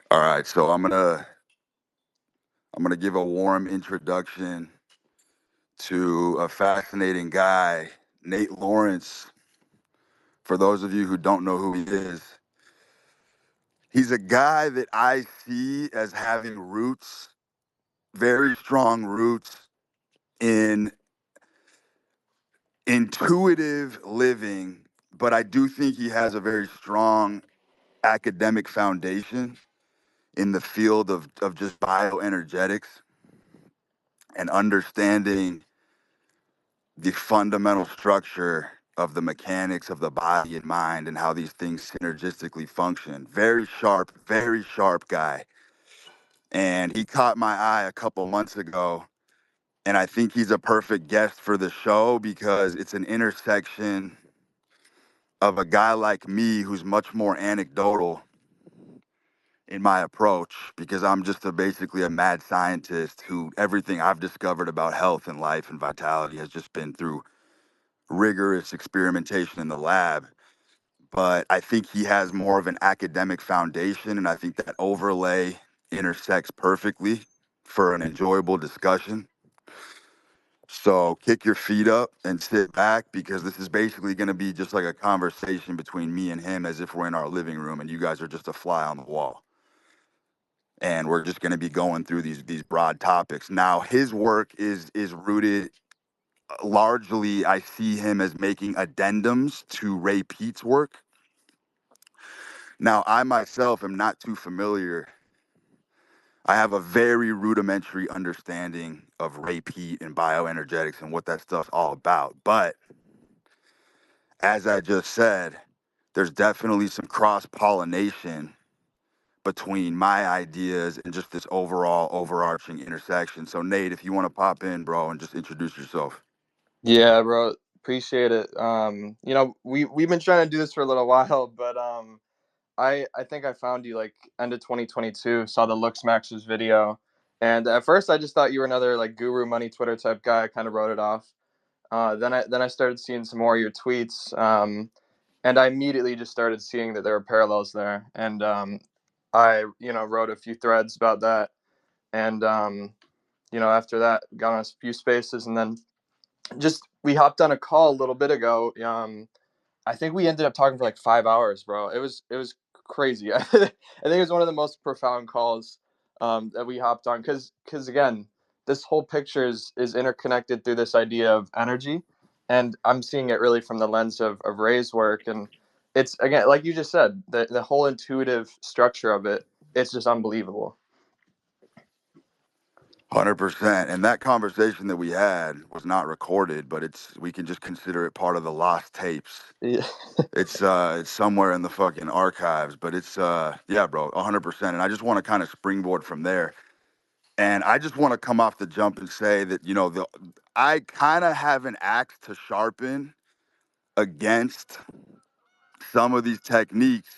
All right, so I'm gonna give a warm introduction to a fascinating guy, Nate Lawrence. For those of you who don't know who he is, he's a guy that I see as having roots, very strong roots in intuitive living, but I do think he has a very strong academic foundation in the field of just bioenergetics and understanding the fundamental structure of the mechanics of the body and mind and how these things synergistically function. Very sharp guy. And he caught my eye a couple months ago. And I think he's a perfect guest for the show because it's an intersection of a guy like me who's much more anecdotal in my approach because I'm just basically a mad scientist who everything I've discovered about health and life and vitality has just been through rigorous experimentation in the lab. But I think he has more of an academic foundation, and I think that overlay intersects perfectly for an enjoyable discussion. So kick your feet up and sit back because this is basically going to be just like a conversation between me and him as if we're in our living room and you guys are just a fly on the wall. And we're just going to be going through these broad topics. Now, his work is rooted largely. I see him as making addendums to Ray Peat's work. Now, I myself am not too familiar. I have a very rudimentary understanding of Ray Peat and bioenergetics and what that stuff's all about. But as I just said, there's definitely some cross pollination between my ideas and just this overall overarching intersection. So, Nate, if you want to pop in, bro, and just introduce yourself. Yeah, bro. Appreciate it. We've been trying to do this for a little while, but I think I found you like end of 2022. Saw the Looks Max's video, and at first I just thought you were another like guru money Twitter type guy. I kind of wrote it off. Then I started seeing some more of your tweets, and I immediately just started seeing that there were parallels there, and I wrote a few threads about that, and after that got on a few spaces, and then just we hopped on a call a little bit ago. I think we ended up talking for like 5 hours, bro. It was crazy. I think it was one of the most profound calls that we hopped on because again, this whole picture is interconnected through this idea of energy, and I'm seeing it really from the lens of Ray's work, and it's again like you just said, the whole intuitive structure of it. It's just unbelievable. 100%. And that conversation that we had was not recorded, but we can just consider it part of the lost tapes. Yeah. It's somewhere in the fucking archives, but it's yeah, bro, 100%. And I just want to kind of springboard from there. And I just want to come off the jump and say that, I kind of have an axe to sharpen against some of these techniques,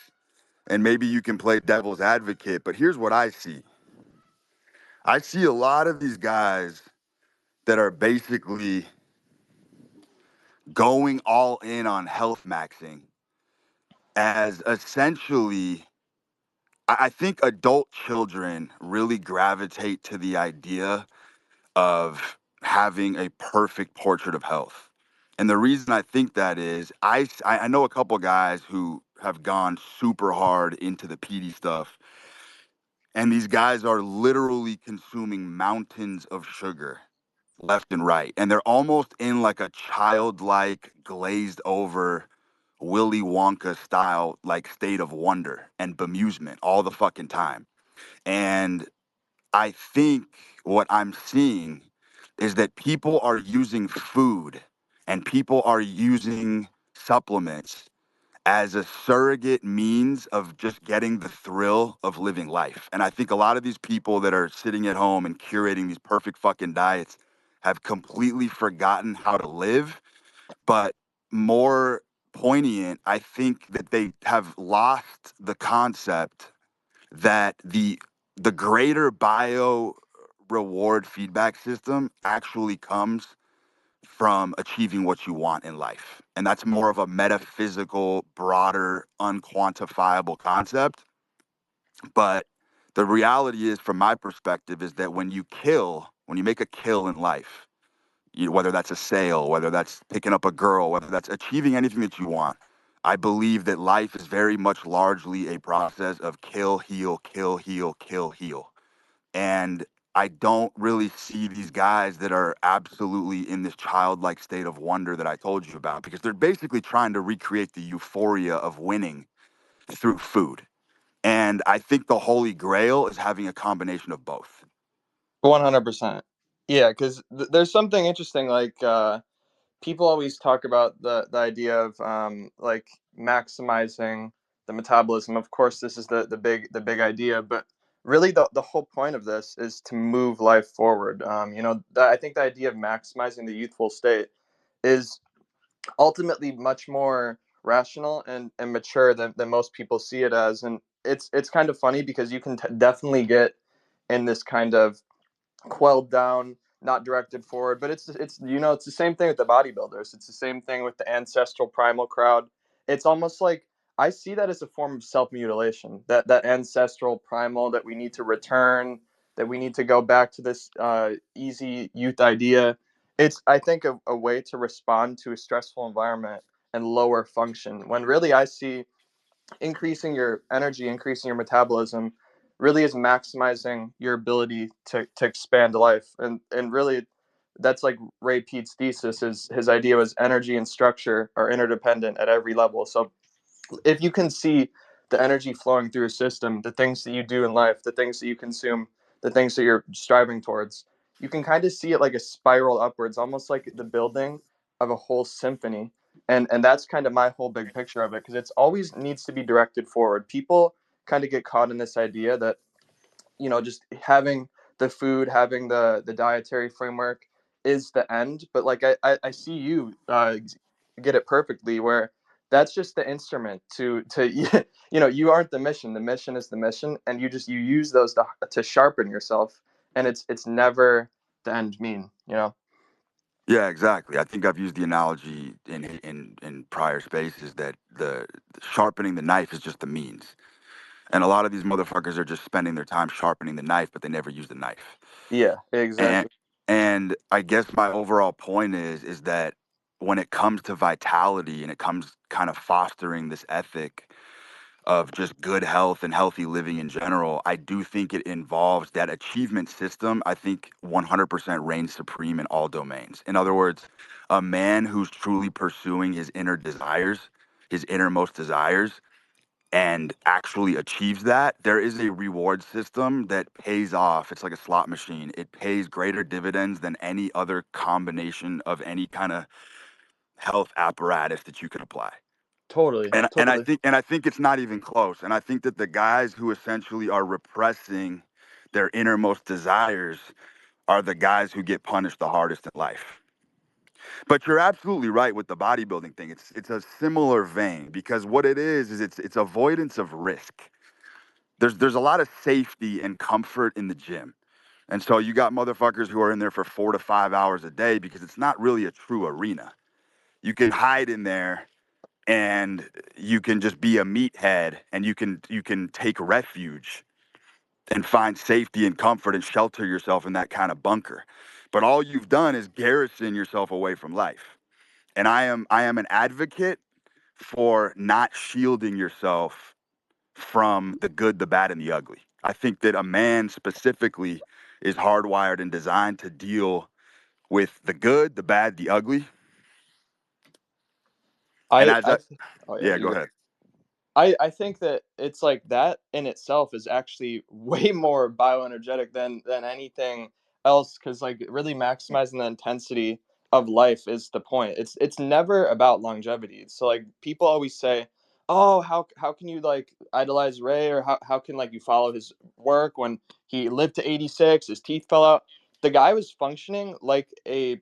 and maybe you can play devil's advocate, but here's what I see. I see a lot of these guys that are basically going all in on health maxing as essentially, I think adult children really gravitate to the idea of having a perfect portrait of health. And the reason I think that is I know a couple guys who have gone super hard into the PD stuff, and these guys are literally consuming mountains of sugar left and right. And they're almost in like a childlike, glazed over Willy Wonka style, like state of wonder and bemusement all the fucking time. And I think what I'm seeing is that people are using food and people are using supplements as a surrogate means of just getting the thrill of living life. And I think a lot of these people that are sitting at home and curating these perfect fucking diets have completely forgotten how to live. But more poignant, I think that they have lost the concept that the greater bio reward feedback system actually comes from achieving what you want in life. And that's more of a metaphysical, broader, unquantifiable concept. But the reality is, from my perspective, is that when you make a kill in life, whether that's a sale, whether that's picking up a girl, whether that's achieving anything that you want, I believe that life is very much largely a process of kill, heal, kill, heal, kill, heal. And I don't really see these guys that are absolutely in this childlike state of wonder that I told you about, because they're basically trying to recreate the euphoria of winning through food. And I think the holy grail is having a combination of both. 100%. Yeah, because there's something interesting. Like people always talk about the idea of like maximizing the metabolism. Of course, this is the big idea, but really the whole point of this is to move life forward. I think the idea of maximizing the youthful state is ultimately much more rational and mature than most people see it as. And it's kind of funny because you can definitely get in this kind of quelled down, not directed forward. But it's the same thing with the bodybuilders. It's the same thing with the ancestral primal crowd. It's almost like I see that as a form of self mutilation. That ancestral primal that we need to return, that we need to go back to this easy youth idea. It's, I think, a way to respond to a stressful environment and lower function. When really I see increasing your energy, increasing your metabolism, really is maximizing your ability to expand life. And really, that's like Ray Peat's thesis. His idea was energy and structure are interdependent at every level. So if you can see the energy flowing through a system, the things that you do in life, the things that you consume, the things that you're striving towards, you can kind of see it like a spiral upwards, almost like the building of a whole symphony. And that's kind of my whole big picture of it, because it's always needs to be directed forward. People kind of get caught in this idea that just having the food, having the dietary framework is the end. But like I see you get it perfectly, where that's just the instrument to you aren't the mission. The mission is the mission, and you use those to sharpen yourself, and it's never the end mean. Yeah, exactly. I think I've used the analogy in prior spaces that the sharpening the knife is just the means. And a lot of these motherfuckers are just spending their time sharpening the knife, but they never use the knife. Yeah, And exactly. and I guess my overall point is that when it comes to vitality and it comes kind of fostering this ethic of just good health and healthy living in general, I do think it involves that achievement system. I think 100% reigns supreme in all domains. In other words, a man who's truly pursuing his inner desires, his innermost desires, and actually achieves that, there is a reward system that pays off. It's like a slot machine. It pays greater dividends than any other combination of any kind of health apparatus that you can apply. Totally, And totally. I think it's not even close. And I think that the guys who essentially are repressing their innermost desires are the guys who get punished the hardest in life. But you're absolutely right with the bodybuilding thing. It's a similar vein, because what it is it's avoidance of risk. There's a lot of safety and comfort in the gym. And so you got motherfuckers who are in there for 4 to 5 hours a day because it's not really a true arena. You can hide in there and you can just be a meathead, and you can take refuge and find safety and comfort and shelter yourself in that kind of bunker. But all you've done is garrison yourself away from life. And I am an advocate for not shielding yourself from the good, the bad, and the ugly. I think that a man specifically is hardwired and designed to deal with the good, the bad, the ugly. And I as I I, th- oh yeah, yeah, you go go. ahead. I think that it's like that in itself is actually way more bioenergetic than anything else, because like really maximizing the intensity of life is the point. It's never about longevity. So like people always say, oh, how can you like idolize Ray, or how can like you follow his work when he lived to 86, his teeth fell out. The guy was functioning like he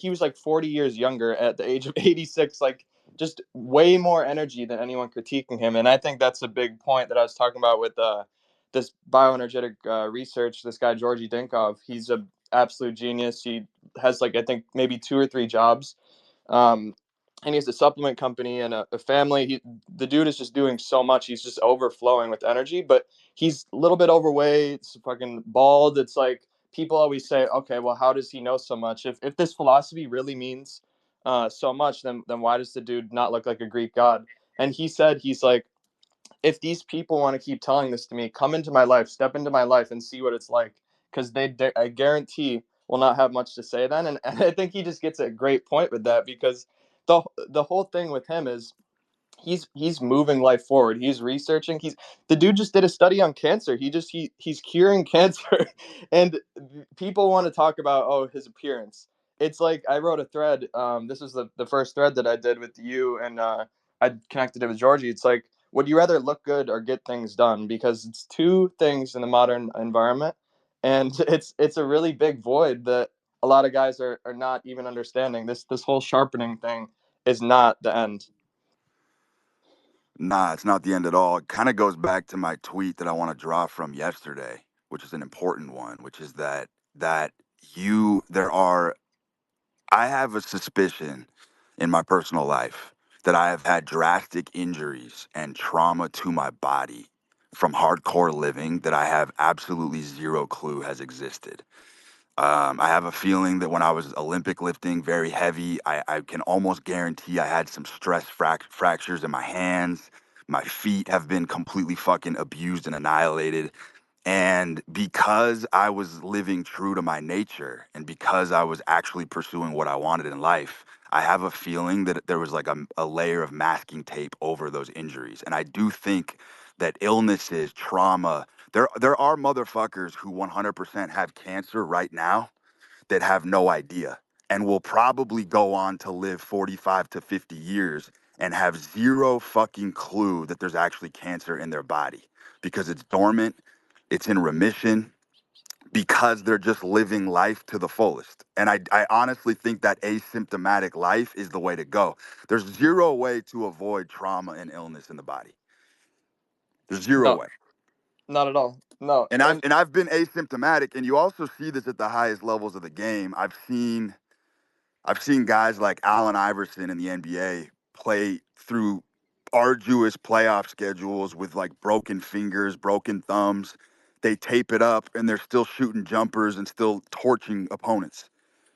was like 40 years younger at the age of 86, like just way more energy than anyone critiquing him. And I think that's a big point that I was talking about with this bioenergetic research. This guy Georgi Dinkov, he's a absolute genius. He has like I think maybe 2 or 3 jobs, um, and he has a supplement company and a family. The dude is just doing so much. He's just overflowing with energy, but he's a little bit overweight, it's fucking bald. It's like people always say, okay, well, how does he know so much? If this philosophy really means so much, then why does the dude not look like a Greek god? And he said, he's like, if these people want to keep telling this to me, come into my life, step into my life, and see what it's like, because I guarantee, will not have much to say then. And I think he just gets a great point with that, because the whole thing with him is he's moving life forward. He's researching. The dude just did a study on cancer. He's curing cancer, and people want to talk about, oh, his appearance. It's like I wrote a thread. This is the first thread that I did with you, and I connected it with Georgie. It's like, would you rather look good or get things done? Because it's two things in the modern environment, and it's a really big void that a lot of guys are not even understanding. This whole sharpening thing is not the end. Nah, it's not the end at all. It kind of goes back to my tweet that I want to draw from yesterday, which is an important one, which is that you there are I have a suspicion in my personal life that I have had drastic injuries and trauma to my body from hardcore living that I have absolutely zero clue has existed. I have a feeling that when I was Olympic lifting very heavy, I can almost guarantee I had some stress fractures in my hands. My feet have been completely fucking abused and annihilated. And because I was living true to my nature and because I was actually pursuing what I wanted in life, I have a feeling that there was like a layer of masking tape over those injuries. And I do think that illnesses, trauma, there are motherfuckers who 100% have cancer right now that have no idea and will probably go on to live 45 to 50 years and have zero fucking clue that there's actually cancer in their body because it's dormant, it's in remission, because they're just living life to the fullest. And I honestly think that asymptomatic life is the way to go. There's zero way to avoid trauma and illness in the body. There's zero No, way. not at all. No, And I've and and I've been asymptomatic, and you also see this at the highest levels of the game. I've seen guys like Allen Iverson in the NBA play through arduous playoff schedules with like broken fingers, broken thumbs. They tape it up and they're still shooting jumpers and still torching opponents.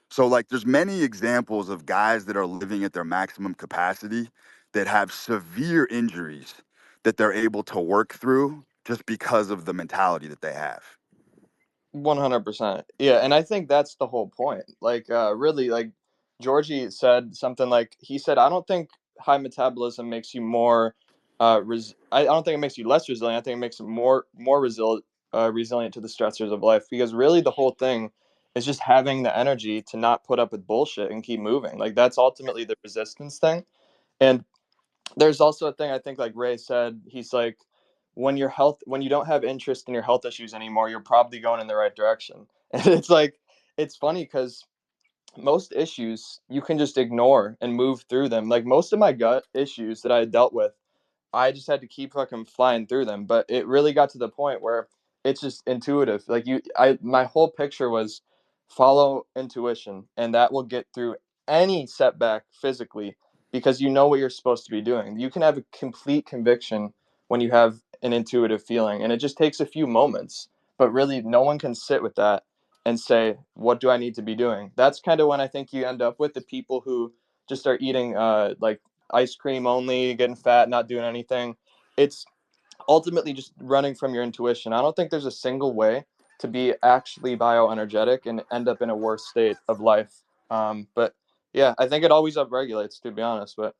So like there's many examples of guys that are living at their maximum capacity that have severe injuries that they're able to work through just because of the mentality that they have. 100%. Yeah, and I think that's the whole point. Like, really, like Georgie said something like, he said, I don't think high metabolism makes you more, I don't think it makes you less resilient. I think it makes you more resilient to the stressors of life. Because really, the whole thing is just having the energy to not put up with bullshit and keep moving. Like that's ultimately the resistance thing. And there's also a thing I think, like Ray said, he's like, when you don't have interest in your health issues anymore, you're probably going in the right direction. And it's like, it's funny because most issues you can just ignore and move through them. Like most of my gut issues that I dealt with, I just had to keep fucking flying through them. But it really got to the point where it's just intuitive. Like my whole picture was follow intuition, and that will get through any setback physically because you know what you're supposed to be doing. You can have a complete conviction when you have an intuitive feeling, and it just takes a few moments. But really, no one can sit with that and say, "What do I need to be doing?" That's kind of when I think you end up with the people who just are eating like ice cream only, getting fat, not doing anything. It's ultimately just running from your intuition. I don't think there's a single way to be actually bioenergetic and end up in a worse state of life. But yeah, I think it always upregulates, to be honest. But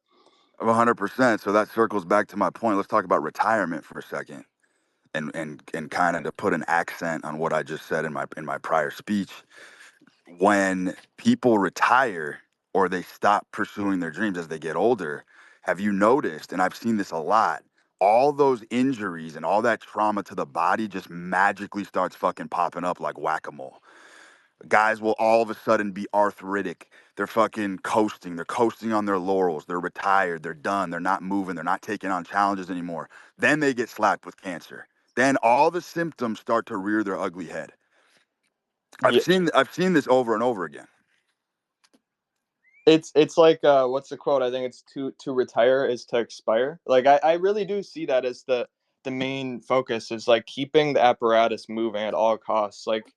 100%. So that circles back to my point. Let's talk about retirement for a second. And kind of to put an accent on what I just said in my prior speech, when people retire or they stop pursuing their dreams as they get older, have you noticed, and I've seen this a lot, all those injuries and all that trauma to the body just magically starts fucking popping up like whack-a-mole. Guys will all of a sudden be arthritic. They're fucking coasting. They're coasting on their laurels. They're retired. They're done. They're not moving. They're not taking on challenges anymore. Then they get slapped with cancer. Then all the symptoms start to rear their ugly head. yeah, I've seen this over and over again. it's like what's the quote? I think it's to retire is to expire. Like I really do see that as the main focus is like keeping the apparatus moving at all costs. Like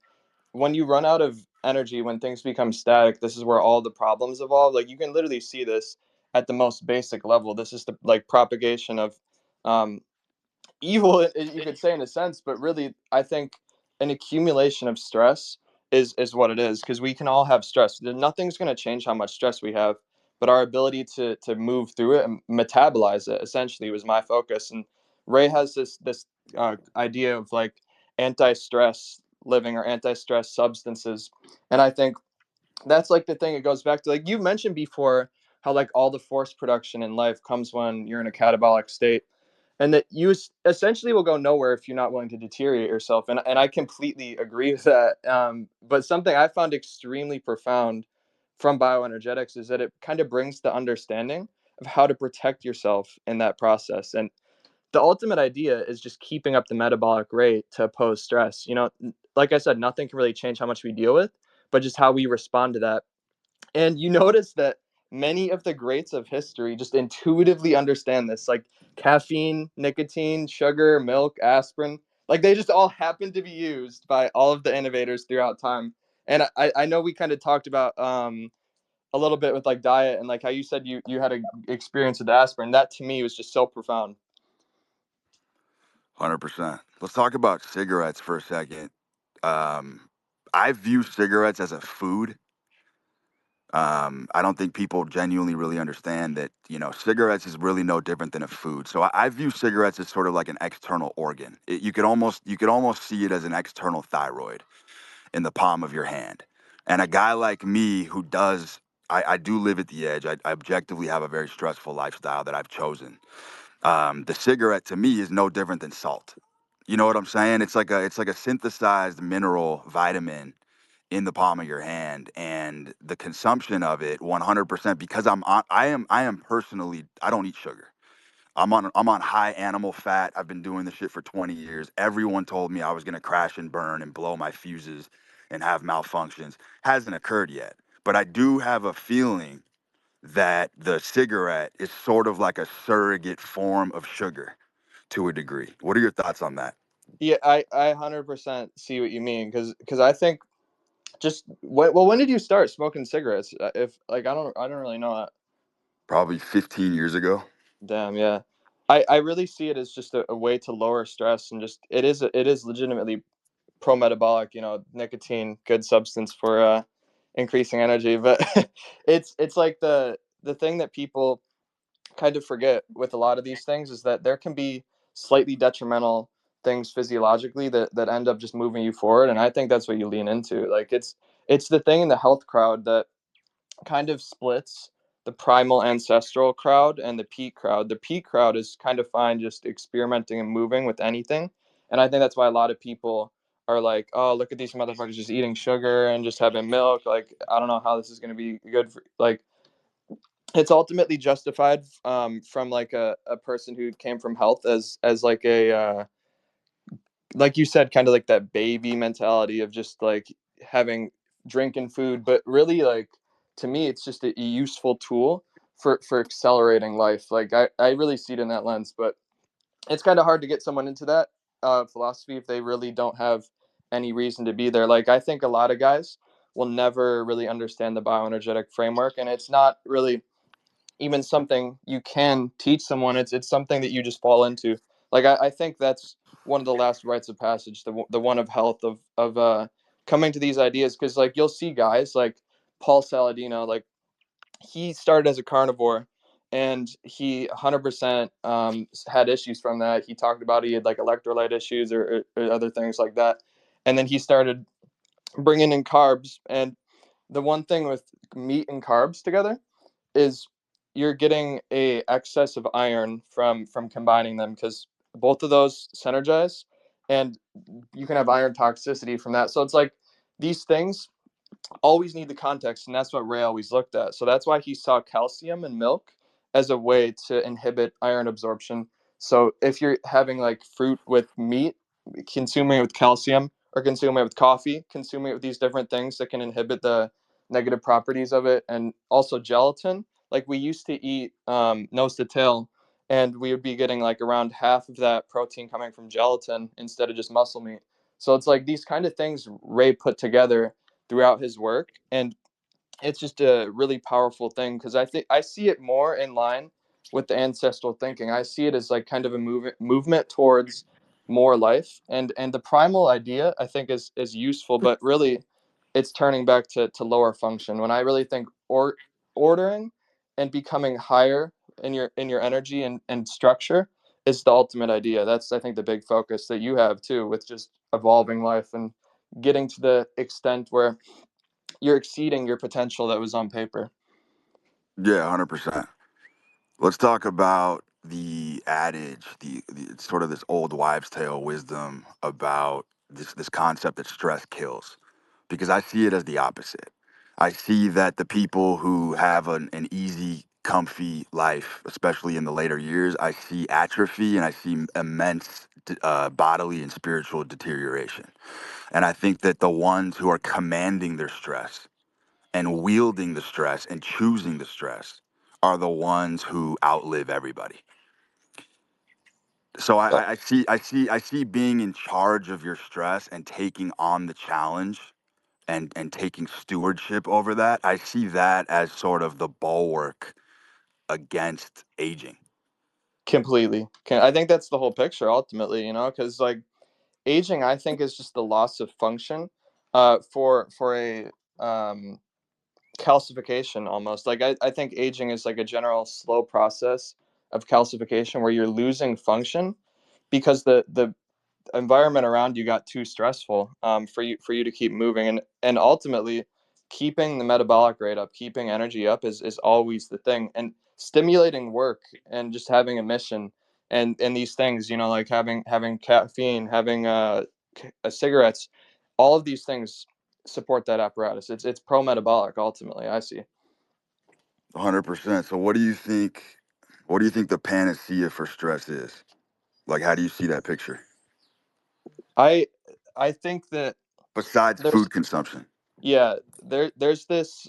when you run out of energy, when things become static, this is where all the problems evolve. Like you can literally see this at the most basic level. This is the like propagation of um, evil, you could say, in a sense, but really I think an accumulation of stress is what it is, because we can all have stress. Nothing's going to change how much stress we have, but our ability to move through it and metabolize it essentially was my focus. And Ray has this idea of like anti-stress living or anti-stress substances, and I think that's like the thing. It goes back to like you mentioned before, how like all the force production in life comes when you're in a catabolic state, and that you essentially will go nowhere if you're not willing to deteriorate yourself. And I completely agree with that. But something I found extremely profound from bioenergetics is that it kind of brings the understanding of how to protect yourself in that process. And the ultimate idea is just keeping up the metabolic rate to oppose stress. You know, like I said, nothing can really change how much we deal with, but just how we respond to that. And you notice that many of the greats of history just intuitively understand this, like caffeine, nicotine, sugar, milk, aspirin. Like they just all happen to be used by all of the innovators throughout time. And I know we kind of talked about a little bit with like diet and like how you said you had an experience with aspirin. That to me was just so profound. 100%. Let's talk about cigarettes for a second. Um, I view cigarettes as a food. I don't think people genuinely really understand that, cigarettes is really no different than a food. So I view cigarettes as sort of like an external organ. You could almost see it as an external thyroid in the palm of your hand. And a guy like me who does, I do live at the edge. I objectively have a very stressful lifestyle that I've chosen. The cigarette to me is no different than salt. You know what I'm saying? It's like a synthesized mineral vitamin in the palm of your hand, and the consumption of it 100%, because I am personally, I don't eat sugar. I'm on high animal fat. I've been doing this shit for 20 years. Everyone told me I was going to crash and burn and blow my fuses and have malfunctions. Hasn't occurred yet. But I do have a feeling that the cigarette is sort of like a surrogate form of sugar to a degree. What are your thoughts on that? Yeah, I 100% see what you mean, because I think just when did you start smoking cigarettes? If like I don't really know that. Probably 15 years ago. Damn, yeah. I really see it as just a way to lower stress, and just it is legitimately pro metabolic. You know, nicotine, good substance for increasing energy, but it's like the thing that people kind of forget with a lot of these things is that there can be slightly detrimental things physiologically that end up just moving you forward, and I think that's what you lean into. Like it's the thing in the health crowd that kind of splits the primal ancestral crowd and the peak crowd. The peak crowd is kind of fine just experimenting and moving with anything. And I think that's why a lot of people are like, oh, look at these motherfuckers just eating sugar and just having milk. Like, I don't know how this is going to be good for, like, it's ultimately justified from like a person who came from health as like a like you said, kind of like that baby mentality of just like having drinking food, but really like to me, it's just a useful tool for accelerating life. Like I really see it in that lens, but it's kind of hard to get someone into that philosophy if they really don't have any reason to be there. Like I think a lot of guys will never really understand the bioenergetic framework, and it's not really even something you can teach someone. It's something that you just fall into. Like I think that's one of the last rites of passage, the one of health of coming to these ideas, because like you'll see guys like Paul Saladino, like he started as a carnivore and he 100% had issues from that. He talked about he had like electrolyte issues or other things like that, and then he started bringing in carbs. And the one thing with meat and carbs together is you're getting a excess of iron from combining them, because both of those synergize, and you can have iron toxicity from that. So it's like these things always need the context, and that's what Ray always looked at. So that's why he saw calcium in milk as a way to inhibit iron absorption. So if you're having like fruit with meat, consuming it with calcium, or consuming it with coffee, consuming it with these different things that can inhibit the negative properties of it. And also gelatin. Like we used to eat nose to tail, and we would be getting like around half of that protein coming from gelatin instead of just muscle meat. So it's like these kind of things Ray put together throughout his work, and it's just a really powerful thing because I think I see it more in line with the ancestral thinking. I see it as like kind of a movement towards more life, and the primal idea I think is useful, but really it's turning back to lower function. When I really think ordering and becoming higher in your energy and structure is the ultimate idea. That's I think the big focus that you have too with just evolving life and getting to the extent where you're exceeding your potential that was on paper. Yeah, 100%. Let's talk about the adage, the sort of this old wives' tale wisdom about this concept that stress kills, because I see it as the opposite. I see that the people who have an easy, comfy life, especially in the later years, I see atrophy and I see immense bodily and spiritual deterioration. And I think that the ones who are commanding their stress and wielding the stress and choosing the stress are the ones who outlive everybody. So I see being in charge of your stress and taking on the challenge and taking stewardship over that. I see that as sort of the bulwark against aging. Completely. I think that's the whole picture ultimately, because like aging, I think is just the loss of function, for a calcification almost. Like I think aging is like a general slow process of calcification where you're losing function because the environment around you got too stressful, for you to keep moving, and ultimately keeping the metabolic rate up, keeping energy up is always the thing, and stimulating work and just having a mission, and these things, like having caffeine, having cigarettes, all of these things support that apparatus. It's pro metabolic ultimately, I see. 100%. So what do you think the panacea for stress is? Like, how do you see that picture I I think that besides there's food consumption? yeah, there's this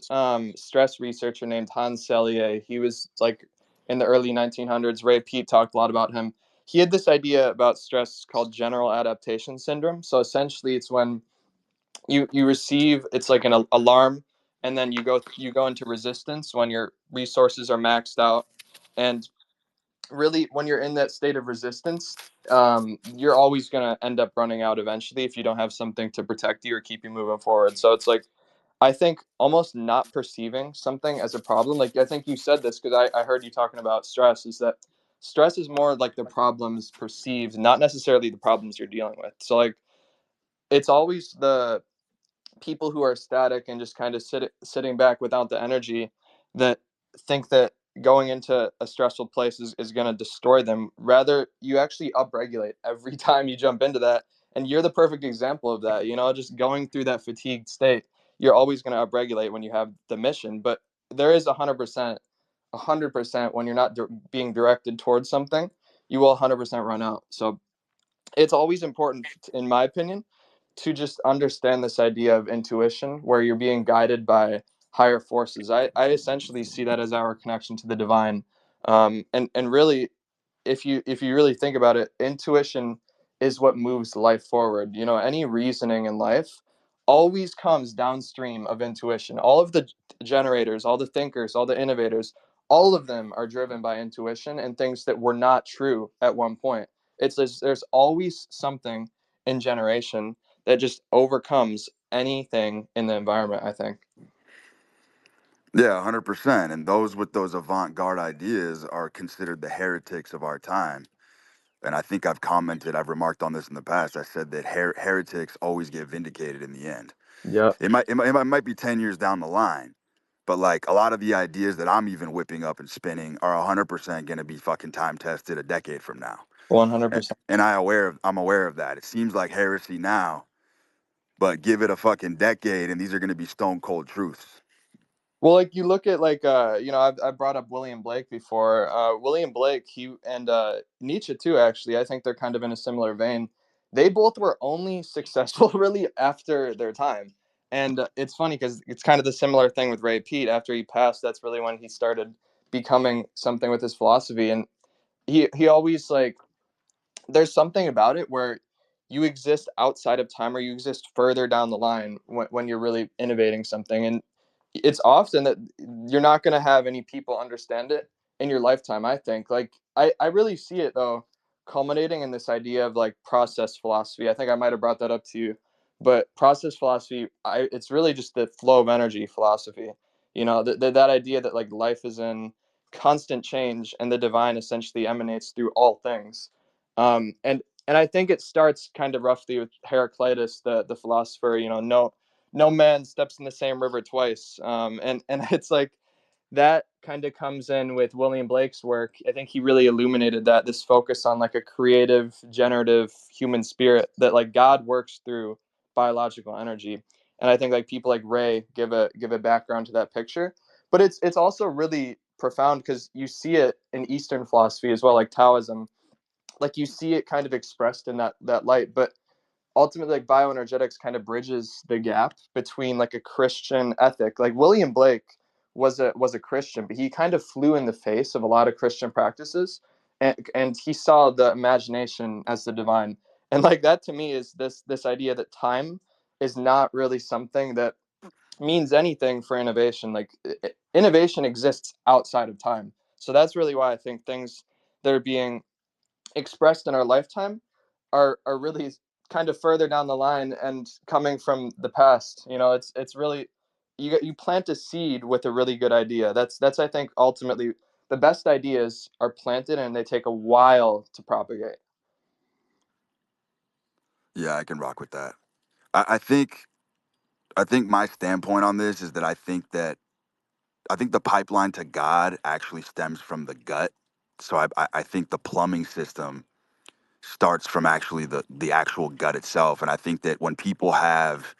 stress researcher named Hans Selye. He was like in the early 1900s. Ray Peat talked a lot about him. He had this idea about stress called general adaptation syndrome. So essentially, it's when you receive, it's like an alarm, and then you go into resistance when your resources are maxed out, and really when you're in that state of resistance, you're always going to end up running out eventually if you don't have something to protect you or keep you moving forward. So it's like I think almost not perceiving something as a problem. Like I think you said this because I heard you talking about stress, is that stress is more like the problems perceived, not necessarily the problems you're dealing with. So like it's always the people who are static and just kind of sitting back without the energy that think that going into a stressful place is going to destroy them. Rather, you actually upregulate every time you jump into that. And you're the perfect example of that. Just going through that fatigued state, you're always going to upregulate when you have the mission. But there is 100% when you're not being directed towards something, you will 100% run out. So it's always important, in my opinion, to just understand this idea of intuition where you're being guided by higher forces. I essentially see that as our connection to the divine. And really, if you really think about it, intuition is what moves life forward. Any reasoning in life always comes downstream of intuition. All of the generators, all the thinkers, all the innovators, all of them are driven by intuition and things that were not true at one point. There's always something in generation that just overcomes anything in the environment, I think. Yeah, 100%. And those with those avant-garde ideas are considered the heretics of our time. And I think I've remarked on this in the past. I said that heretics always get vindicated in the end. Yeah, It might be 10 years down the line, but like a lot of the ideas that I'm even whipping up and spinning are 100% going to be fucking time tested a decade from now. And, 100%. and I'm aware of that. It seems like heresy now, but give it a fucking decade and these are going to be stone cold truths. Well, like you look at like I've brought up William Blake before. William Blake, he and Nietzsche too. Actually, I think they're kind of in a similar vein. They both were only successful really after their time, and it's funny because it's kind of the similar thing with Ray Peat. After he passed, that's really when he started becoming something with his philosophy. And he always like, there's something about it where you exist outside of time, or you exist further down the line when you're really innovating something. And it's often that you're not going to have any people understand it in your lifetime, I think. Like, I really see it though culminating in this idea of like process philosophy. I think I might have brought that up to you, but process philosophy, it's really just the flow of energy philosophy. You know, that idea that like life is in constant change, and the divine essentially emanates through all things. And I think it starts kind of roughly with Heraclitus, the philosopher. You know, no man steps in the same river twice. And it's like that kind of comes in with William Blake's work. I think he really illuminated that, this focus on like a creative, generative human spirit, that like God works through biological energy. And I think like people like Ray give a background to that picture. But it's also really profound because you see it in Eastern philosophy as well, like Taoism. Like you see it kind of expressed in that light. But ultimately, like bioenergetics kind of bridges the gap between like a Christian ethic. Like William Blake was a Christian, but he kind of flew in the face of a lot of Christian practices, and he saw the imagination as the divine. And like that to me is this idea that time is not really something that means anything for innovation. Like innovation exists outside of time. So that's really why I think things that are being expressed in our lifetime are really kind of further down the line and coming from the past. You know, it's really, you plant a seed with a really good idea. That's I think ultimately the best ideas are planted, and they take a while to propagate. Yeah, I can rock with that. I think my standpoint on this is that I think the pipeline to God actually stems from the gut. So I think the plumbing system starts from actually the actual gut itself. And I think that when people have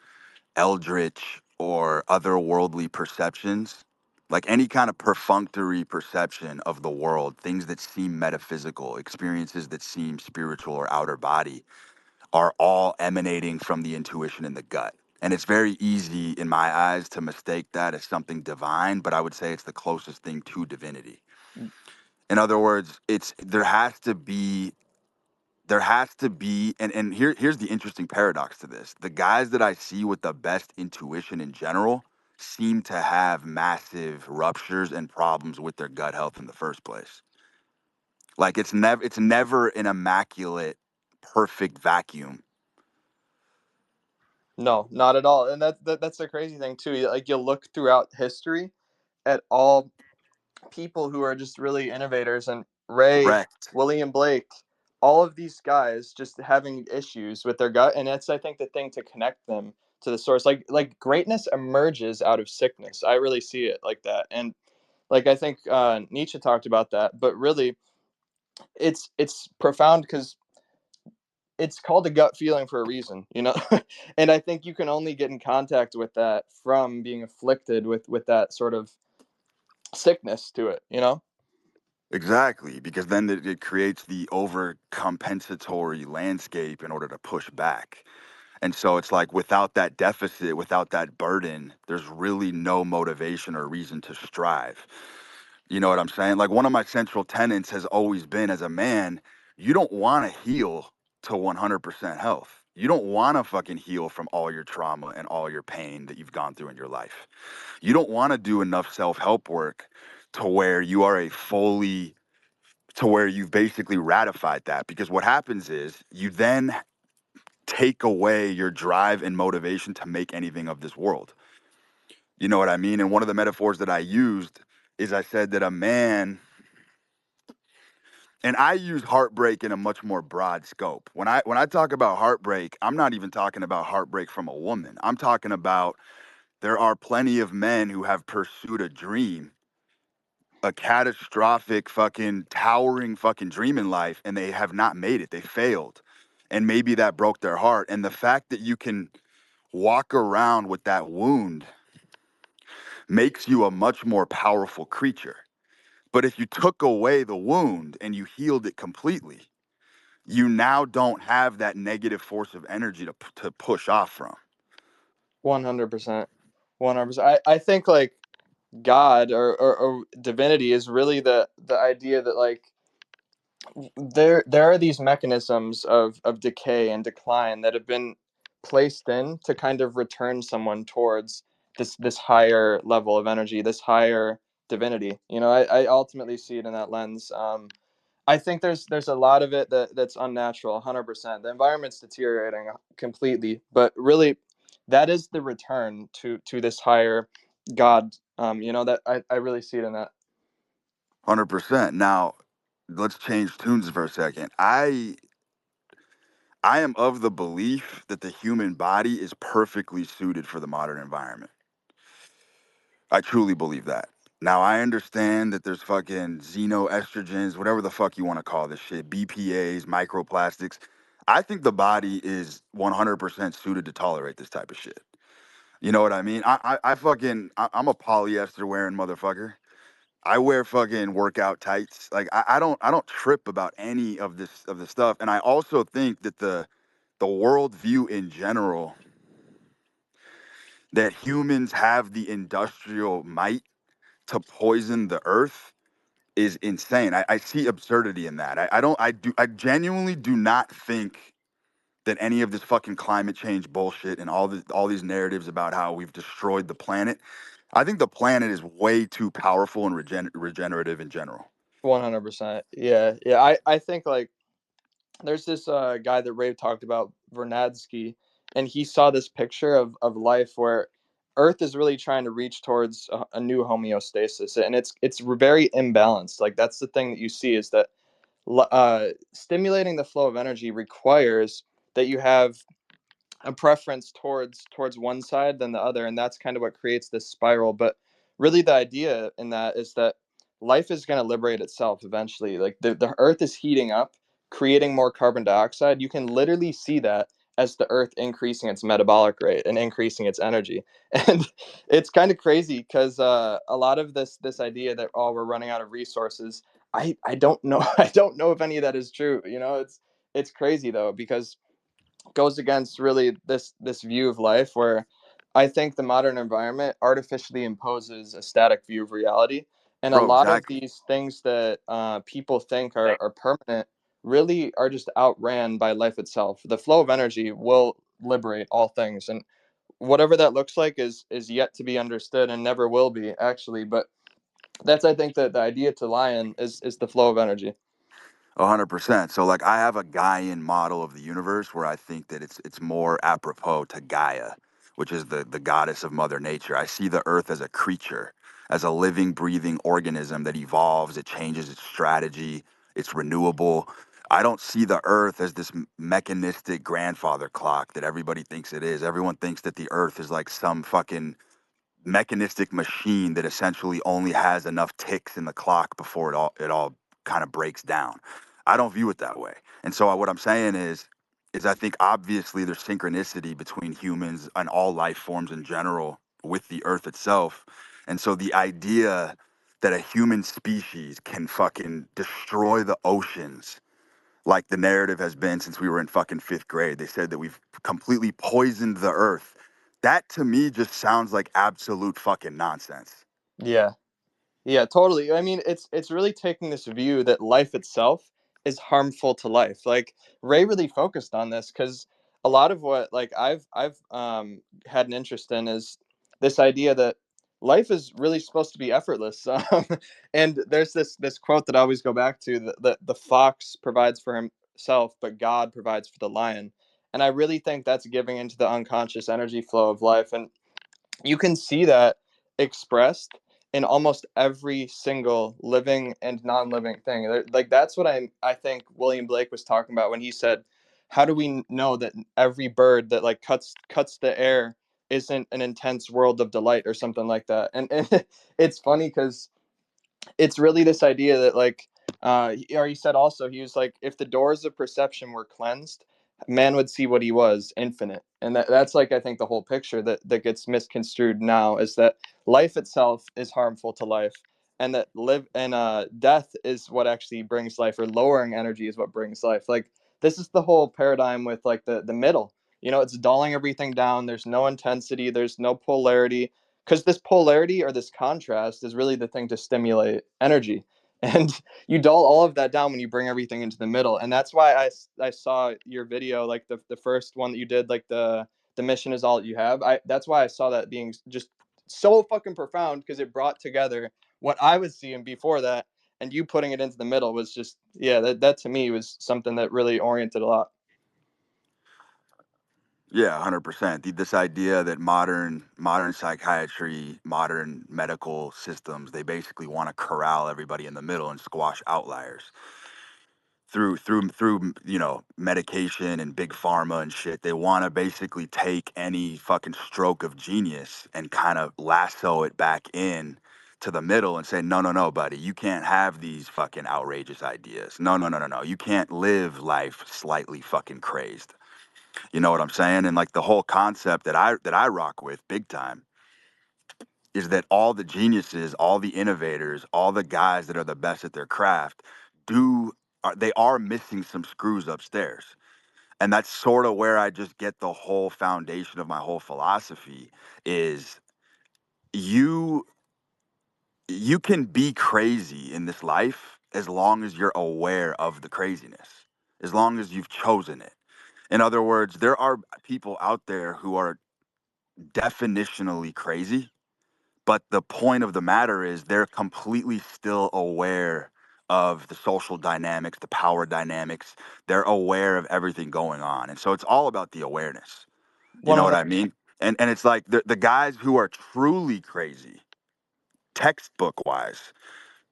eldritch or otherworldly perceptions, like any kind of perfunctory perception of the world, things that seem metaphysical, experiences that seem spiritual or outer body, are all emanating from the intuition in the gut. And it's very easy in my eyes to mistake that as something divine, but I would say it's the closest thing to divinity. In other words, it's there has to be and here's the interesting paradox to this. The guys that I see with the best intuition in general seem to have massive ruptures and problems with their gut health in the first place. Like it's never an immaculate perfect vacuum. No, not at all. And that's the crazy thing too. Like you look throughout history at all people who are just really innovators, and Ray, Wrecked. William Blake, all of these guys just having issues with their gut. And that's I think the thing to connect them to the source. Like greatness emerges out of sickness. I really see it like that. And like I think Nietzsche talked about that, but really it's profound because it's called a gut feeling for a reason, you know. And I think you can only get in contact with that from being afflicted with that sort of sickness to it, you know. Exactly, because then it creates the overcompensatory landscape in order to push back. And so it's like without that deficit, without that burden, there's really no motivation or reason to strive. You know what I'm saying? Like one of my central tenets has always been, as a man, you don't want to heal to 100% health. You don't want to fucking heal from all your trauma and all your pain that you've gone through in your life. You don't want to do enough self-help work to where you are a fully to where you've basically ratified that, because what happens is you then take away your drive and motivation to make anything of this world. You know what I mean? And one of the metaphors that I used is I said that a man, and I use heartbreak in a much more broad scope. When I talk about heartbreak, I'm not even talking about heartbreak from a woman. I'm talking about there are plenty of men who have pursued a dream, a catastrophic fucking towering fucking dream in life, and they have not made it. They failed. And maybe that broke their heart. And the fact that you can walk around with that wound makes you a much more powerful creature. But if you took away the wound and you healed it completely, you now don't have that negative force of energy to push off from. 100%. 100%. I think like God or divinity is really the idea that like there are these mechanisms of decay and decline that have been placed in to kind of return someone towards this higher level of energy, this higher divinity. You know, I ultimately see it in that lens. I think there's a lot of it that's unnatural, 100%. The environment's deteriorating completely, but really, that is the return to this higher God. You know, that I really see it in that. 100%. Now, let's change tunes for a second. I am of the belief that the human body is perfectly suited for the modern environment. I truly believe that. Now, I understand that there's fucking xenoestrogens, whatever the fuck you want to call this shit, BPAs, microplastics. I think the body is 100% suited to tolerate this type of shit. You know what I mean? I'm a polyester wearing motherfucker. I wear fucking workout tights. Like I don't trip about any of this stuff. And I also think that the worldview in general, that humans have the industrial might to poison the earth, is insane. I see absurdity in that. I genuinely do not think that any of this fucking climate change bullshit and all these narratives about how we've destroyed the planet. I think the planet is way too powerful and regenerative in general. 100%. Yeah, yeah. I think like there's this guy that Ray talked about, Vernadsky, and he saw this picture of life where Earth is really trying to reach towards a new homeostasis, and it's very imbalanced. Like that's the thing that you see is that stimulating the flow of energy requires that you have a preference towards one side than the other, and that's kind of what creates this spiral. But really the idea in that is that life is going to liberate itself eventually. Like the earth is heating up, creating more carbon dioxide. You can literally see that as the earth increasing its metabolic rate and increasing its energy. And it's kind of crazy because a lot of this idea that, oh, we're running out of resources, I don't know. I don't know if any of that is true. You know, it's crazy though, because goes against really this view of life where I think the modern environment artificially imposes a static view of reality, and a Bro, lot of exactly. these things that people think are permanent really are just outran by life itself. The flow of energy will liberate all things, and whatever that looks like is yet to be understood and never will be actually. But that's I think that the idea to lion is the flow of energy. 100%. So like I have a Gaian model of the universe where I think that it's more apropos to Gaia, which is the goddess of Mother Nature. I see the earth as a creature, as a living, breathing organism that evolves, it changes its strategy, it's renewable. I don't see the earth as this mechanistic grandfather clock that everybody thinks it is. Everyone thinks that the earth is like some fucking mechanistic machine that essentially only has enough ticks in the clock before it all kind of breaks down. I don't view it that way. And so what I'm saying is I think obviously there's synchronicity between humans and all life forms in general with the earth itself. And so the idea that a human species can fucking destroy the oceans like the narrative has been since we were in fucking fifth grade. They said that we've completely poisoned the earth. That to me just sounds like absolute fucking nonsense. Yeah. Yeah, totally. I mean, it's really taking this view that life itself is harmful to life. Like Ray really focused on this because a lot of what like I've had an interest in is this idea that life is really supposed to be effortless. And there's this quote that I always go back to that the fox provides for himself, but God provides for the lion. And I really think that's giving into the unconscious energy flow of life. And you can see that expressed in almost every single living and non-living thing. Like that's what I think William Blake was talking about when he said, "How do we know that every bird that like cuts the air isn't an intense world of delight or something like that?" And it's funny because it's really this idea that like or he said also he was like if the doors of perception were cleansed, man would see what he was, infinite. And that's like I think the whole picture that gets misconstrued now is that life itself is harmful to life, and that live and death is what actually brings life, or lowering energy is what brings life. Like this is the whole paradigm with like the middle. You know, it's dulling everything down. There's no intensity, there's no polarity, because this polarity or this contrast is really the thing to stimulate energy. and you dull all of that down when you bring everything into the middle. And that's why I saw your video, like the first one that you did, like the mission is all that you have. That's why I saw that being just so fucking profound, because it brought together what I was seeing before that, and you putting it into the middle was just, yeah, that to me was something that really oriented a lot. Yeah, 100%. This idea that modern psychiatry, modern medical systems, they basically want to corral everybody in the middle and squash outliers through medication and big pharma and shit. They want to basically take any fucking stroke of genius and kind of lasso it back in to the middle and say, no, no, no, buddy, you can't have these fucking outrageous ideas. No, no, no, no, no, you can't live life slightly fucking crazed. You know what I'm saying? And like the whole concept that I rock with big time is that all the geniuses, all the innovators, all the guys that are the best at their craft they are missing some screws upstairs. And that's sort of where I just get the whole foundation of my whole philosophy is you you can be crazy in this life as long as you're aware of the craziness, as long as you've chosen it. In other words, there are people out there who are definitionally crazy, but the point of the matter is they're completely still aware of the social dynamics, the power dynamics. They're aware of everything going on. And so it's all about the awareness. You know what I 100. mean? And it's like the guys who are truly crazy, textbook wise,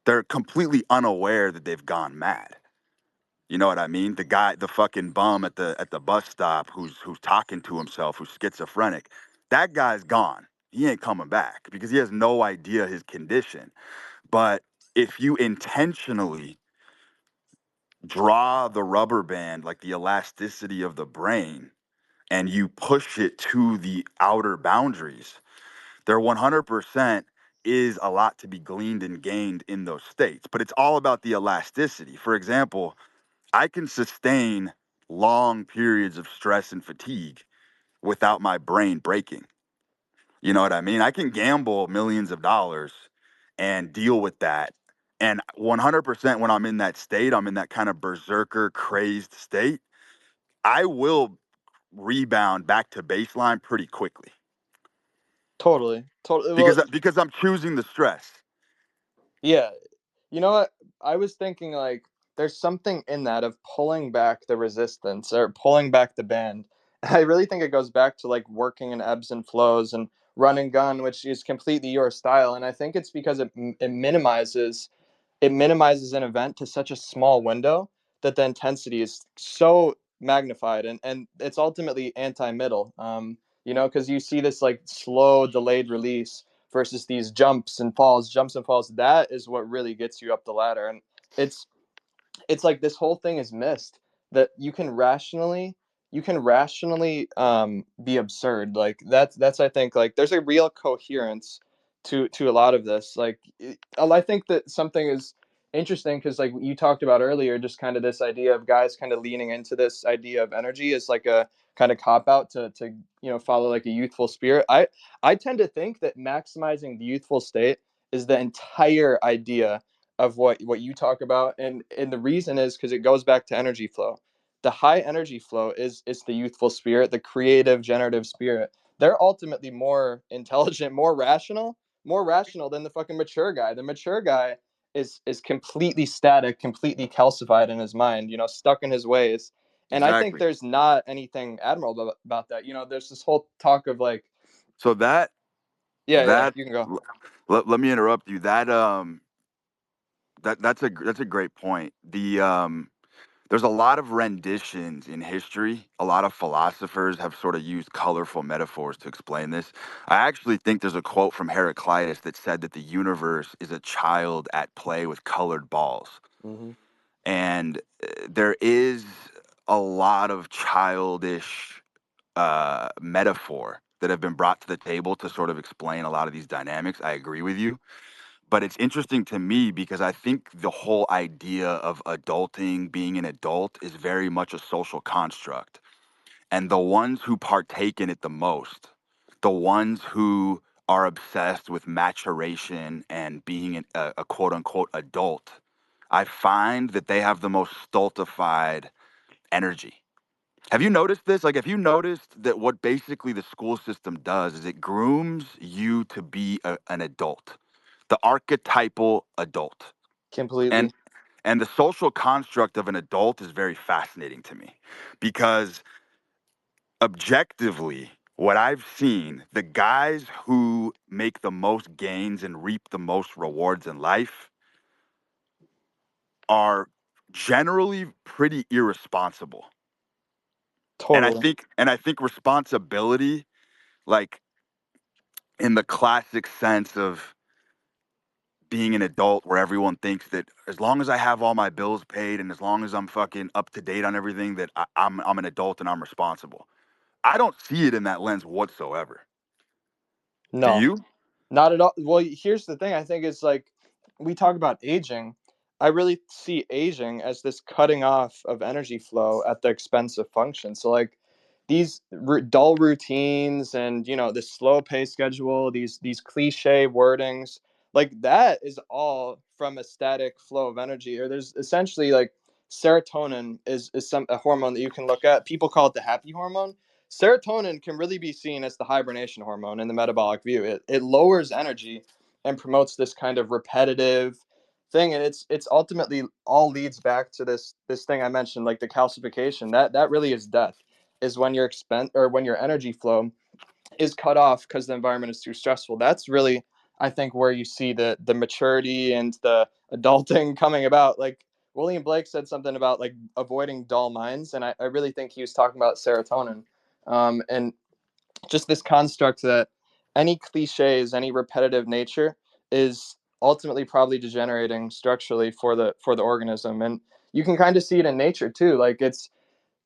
they're completely unaware that they've gone mad. You know what I mean? The guy, the fucking bum at the bus stop who's talking to himself, who's schizophrenic, that guy's gone. He ain't coming back because he has no idea his condition. But if you intentionally draw the rubber band, like the elasticity of the brain, and you push it to the outer boundaries, there 100% is a lot to be gleaned and gained in those states. But it's all about the elasticity. For example, I can sustain long periods of stress and fatigue without my brain breaking. You know what I mean? I can gamble millions of dollars and deal with that. And 100% when I'm in that state, I'm in that kind of berserker crazed state, I will rebound back to baseline pretty quickly Totally, totally. Well, because I'm choosing the stress. yeah. You know what? I was thinking, like, there's something in that of pulling back the resistance or pulling back the band. I really think it goes back to like working in ebbs and flows and run and gun, which is completely your style. And I think it's because it minimizes an event to such a small window that the intensity is so magnified, and it's ultimately anti-middle. Because you see this like slow delayed release versus these jumps and falls. That is what really gets you up the ladder. And it's it's like this whole thing is missed, that you can rationally be absurd. Like that's I think, like, there's a real coherence to a lot of this. Like, I think that something is interesting because, like, you talked about earlier, just kind of this idea of guys kind of leaning into this idea of energy as like a kind of cop out to follow like a youthful spirit. I tend to think that maximizing the youthful state is the entire idea of what you talk about. And the reason is because it goes back to energy flow. The high energy flow is the youthful spirit, the creative generative spirit. They're ultimately more intelligent, more rational than the fucking mature guy. The mature guy is completely static, completely calcified in his mind, stuck in his ways. And I think Exactly. there's not anything admirable about that. There's this whole talk of like, So yeah, yeah, that you can go. let me interrupt you. That's a great point. There's a lot of renditions in history. A lot of philosophers have sort of used colorful metaphors to explain this. I actually think there's a quote from Heraclitus that said that the universe is a child at play with colored balls. Hmm. And there is a lot of childish metaphor that have been brought to the table to sort of explain a lot of these dynamics. I agree with you. But it's interesting to me because I think the whole idea of adulting, being an adult, is very much a social construct. And the ones who partake in it the most, the ones who are obsessed with maturation and being a quote unquote adult, I find that they have the most stultified energy. Have you noticed this? Like, have you noticed that what basically the school system does is it grooms you to be an adult, the archetypal adult. And Completely. and the social construct of an adult is very fascinating to me because objectively, what I've seen, the guys who make the most gains and reap the most rewards in life are generally pretty irresponsible. And I Totally. think and I think responsibility, like in the classic sense of being an adult where everyone thinks that as long as I have all my bills paid and as long as I'm fucking up to date on everything that I'm an adult and I'm responsible. I don't see it in that lens whatsoever. Do No. you? Not at all. Well, here's the thing. I think it's like we talk about aging. I really see aging as this cutting off of energy flow at the expense of function. So like these dull routines and this slow pay schedule, these cliche wordings, like that is all from a static flow of energy. Or there's essentially like serotonin is a hormone that you can look at. People call it the happy hormone. Serotonin can really be seen as the hibernation hormone in the metabolic view. It lowers energy and promotes this kind of repetitive thing, and it's ultimately all leads back to this thing I mentioned, like the calcification. That really is death. Is when your when your energy flow is cut off because the environment is too stressful. That's really, I think, where you see the maturity and the adulting coming about. Like William Blake said something about like avoiding dull minds, and I really think he was talking about serotonin, and just this construct that any cliches, any repetitive nature is ultimately probably degenerating structurally for the organism, and you can kind of see it in nature too. Like it's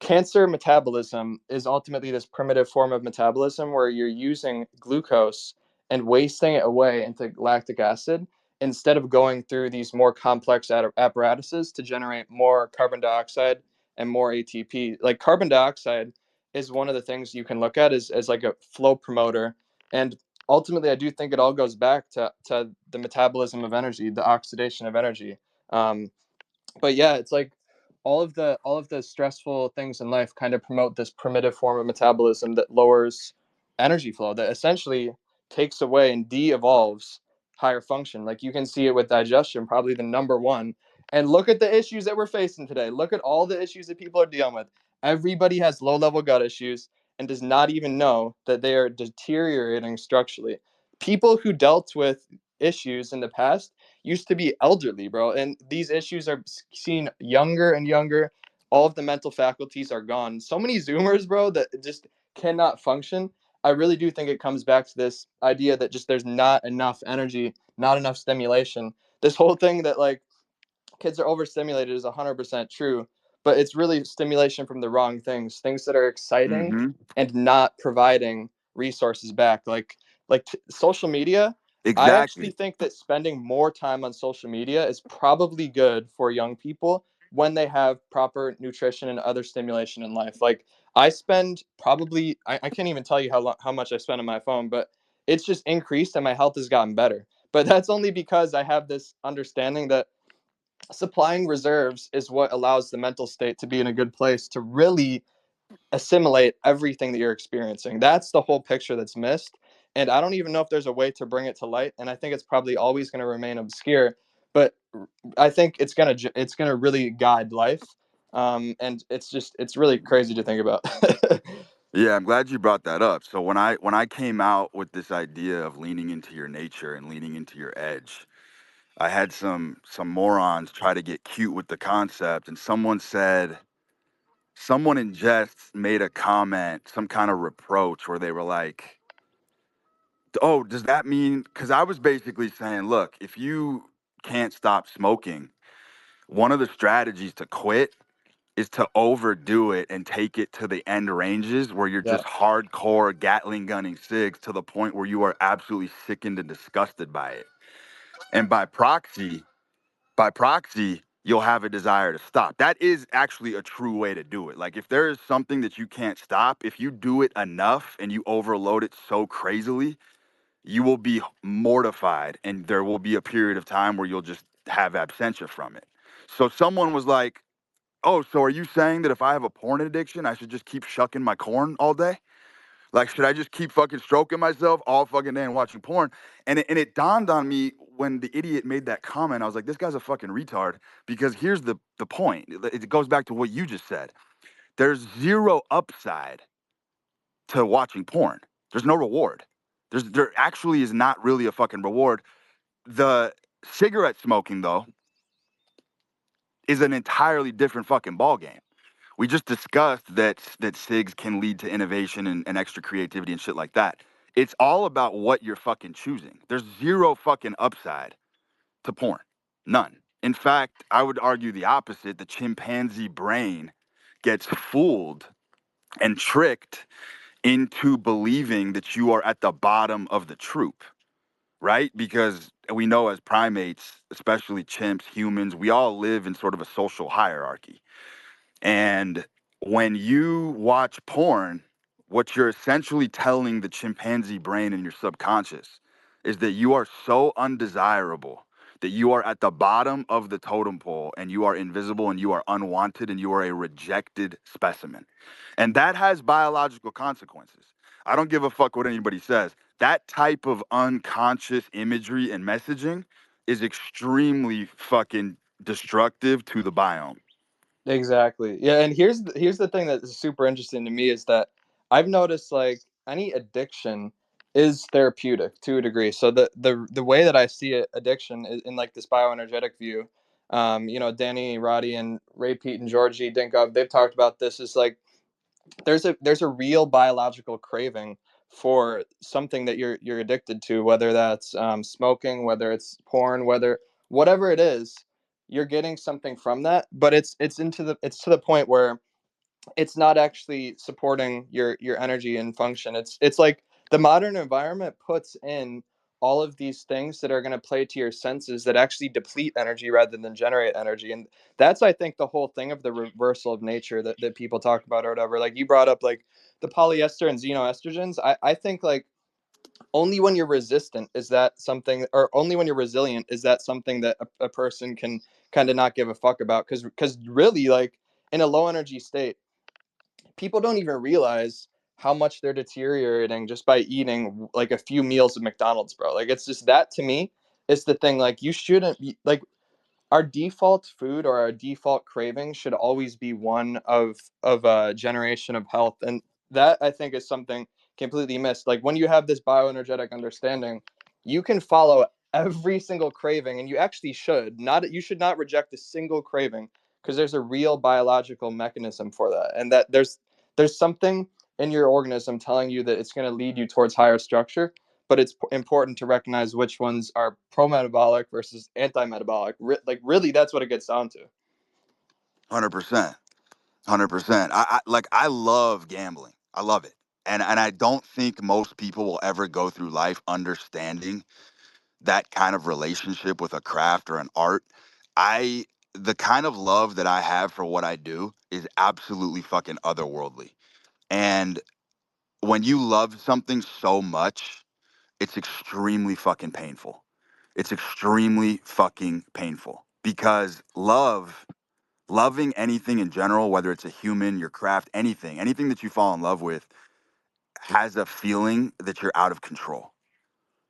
cancer metabolism is ultimately this primitive form of metabolism where you're using glucose and wasting it away into lactic acid instead of going through these more complex apparatuses to generate more carbon dioxide and more ATP. Like carbon dioxide is one of the things you can look at as like a flow promoter. And ultimately, I do think it all goes back to the metabolism of energy, the oxidation of energy. Um, but yeah, it's like all of the stressful things in life kind of promote this primitive form of metabolism that lowers energy flow, that essentially takes away and de-evolves higher function. Like you can see it with digestion, probably the number one. And look at the issues that we're facing today. Look at all the issues that people are dealing with. Everybody has low level gut issues and does not even know that they are deteriorating structurally. People who dealt with issues in the past used to be elderly, bro. And these issues are seen younger and younger. All of the mental faculties are gone. So many Zoomers, bro, that just cannot function. I really do think it comes back to this idea that just there's not enough energy, not enough stimulation. This whole thing that like kids are overstimulated is 100% true, but it's really stimulation from the wrong things that are exciting Mm-hmm. and not providing resources back. Social media, I actually Exactly. think that spending more time on social media is probably good for young people when they have proper nutrition and other stimulation in life. Like I spend probably I can't even tell you how much I spend on my phone, but it's just increased and my health has gotten better. But that's only because I have this understanding that supplying reserves is what allows the mental state to be in a good place to really assimilate everything that you're experiencing. That's the whole picture that's missed. And I don't even know if there's a way to bring it to light. And I think it's probably always going to remain obscure. But I think it's gonna really guide life. And it's really crazy to think about. Yeah, I'm glad you brought that up. So when I came out with this idea of leaning into your nature and leaning into your edge, I had some morons try to get cute with the concept, and someone in jest made a comment, some kind of reproach where they were like, "Oh, does that mean?" Because I was basically saying, look, if you can't stop smoking, one of the strategies to quit is to overdo it and take it to the end ranges where you're Yeah. just hardcore Gatling gunning cigs to the point where you are absolutely sickened and disgusted by it. And by proxy, you'll have a desire to stop. That is actually a true way to do it. Like if there is something that you can't stop, if you do it enough and you overload it so crazily, you will be mortified and there will be a period of time where you'll just have absentia from it. So someone was like, "Oh, so are you saying that if I have a porn addiction, I should just keep shucking my corn all day? Like, should I just keep fucking stroking myself all fucking day and watching porn?" And it dawned on me when the idiot made that comment. I was like, this guy's a fucking retard. Because here's the point. It goes back to what you just said. There's zero upside to watching porn. There's no reward. There actually is not really a fucking reward. The cigarette smoking, though, is an entirely different fucking ballgame. We just discussed that SIGs can lead to innovation and extra creativity and shit like that. It's all about what you're fucking choosing. There's zero fucking upside to porn. None. In fact, I would argue the opposite. The chimpanzee brain gets fooled and tricked into believing that you are at the bottom of the troop, right? Because we know as primates, especially chimps, humans, we all live in sort of a social hierarchy. And when you watch porn, what you're essentially telling the chimpanzee brain in your subconscious is that you are so undesirable, that you are at the bottom of the totem pole and you are invisible and you are unwanted and you are a rejected specimen. And that has biological consequences. I don't give a fuck what anybody says. That type of unconscious imagery and messaging is extremely fucking destructive to the biome. Exactly. Yeah, and here's the thing that is super interesting to me is that I've noticed like any addiction is therapeutic to a degree. So the way that I see it, addiction is in like this bioenergetic view. Danny, Roddy, and Ray, Pete, and Georgie Dinkov, they've talked about this. Is like there's a real biological craving for something that you're addicted to, whether that's smoking, whether it's porn, whatever it is, you're getting something from that. But it's to the point where it's not actually supporting your energy and function. It's like the modern environment puts in all of these things that are going to play to your senses that actually deplete energy rather than generate energy. And that's, I think, the whole thing of the reversal of nature that people talk about or whatever. Like you brought up like the polyester and xenoestrogens. I think like only when you're resistant is that something, or only when you're resilient is that something that a person can kind of not give a fuck about, because really like in a low energy state people don't even realize how much they're deteriorating just by eating like a few meals of McDonald's, bro. Like it's just that to me is the thing. Like you shouldn't be like our default food or our default craving should always be one of a generation of health, and that I think is something completely missed. Like when you have this bioenergetic understanding, you can follow every single craving, and you actually should not. You should not reject a single craving because there's a real biological mechanism for that, and that there's something in your organism telling you that it's going to lead you towards higher structure, but it's important to recognize which ones are pro-metabolic versus anti-metabolic. Like really, that's what it gets down to. 100%. 100%. I love gambling. I love it. And I don't think most people will ever go through life understanding that kind of relationship with a craft or an art. I The kind of love that I have for what I do is absolutely fucking otherworldly. And when you love something so much, it's extremely fucking painful. It's extremely fucking painful because loving anything in general, whether it's a human, your craft, anything that you fall in love with, has a feeling that you're out of control.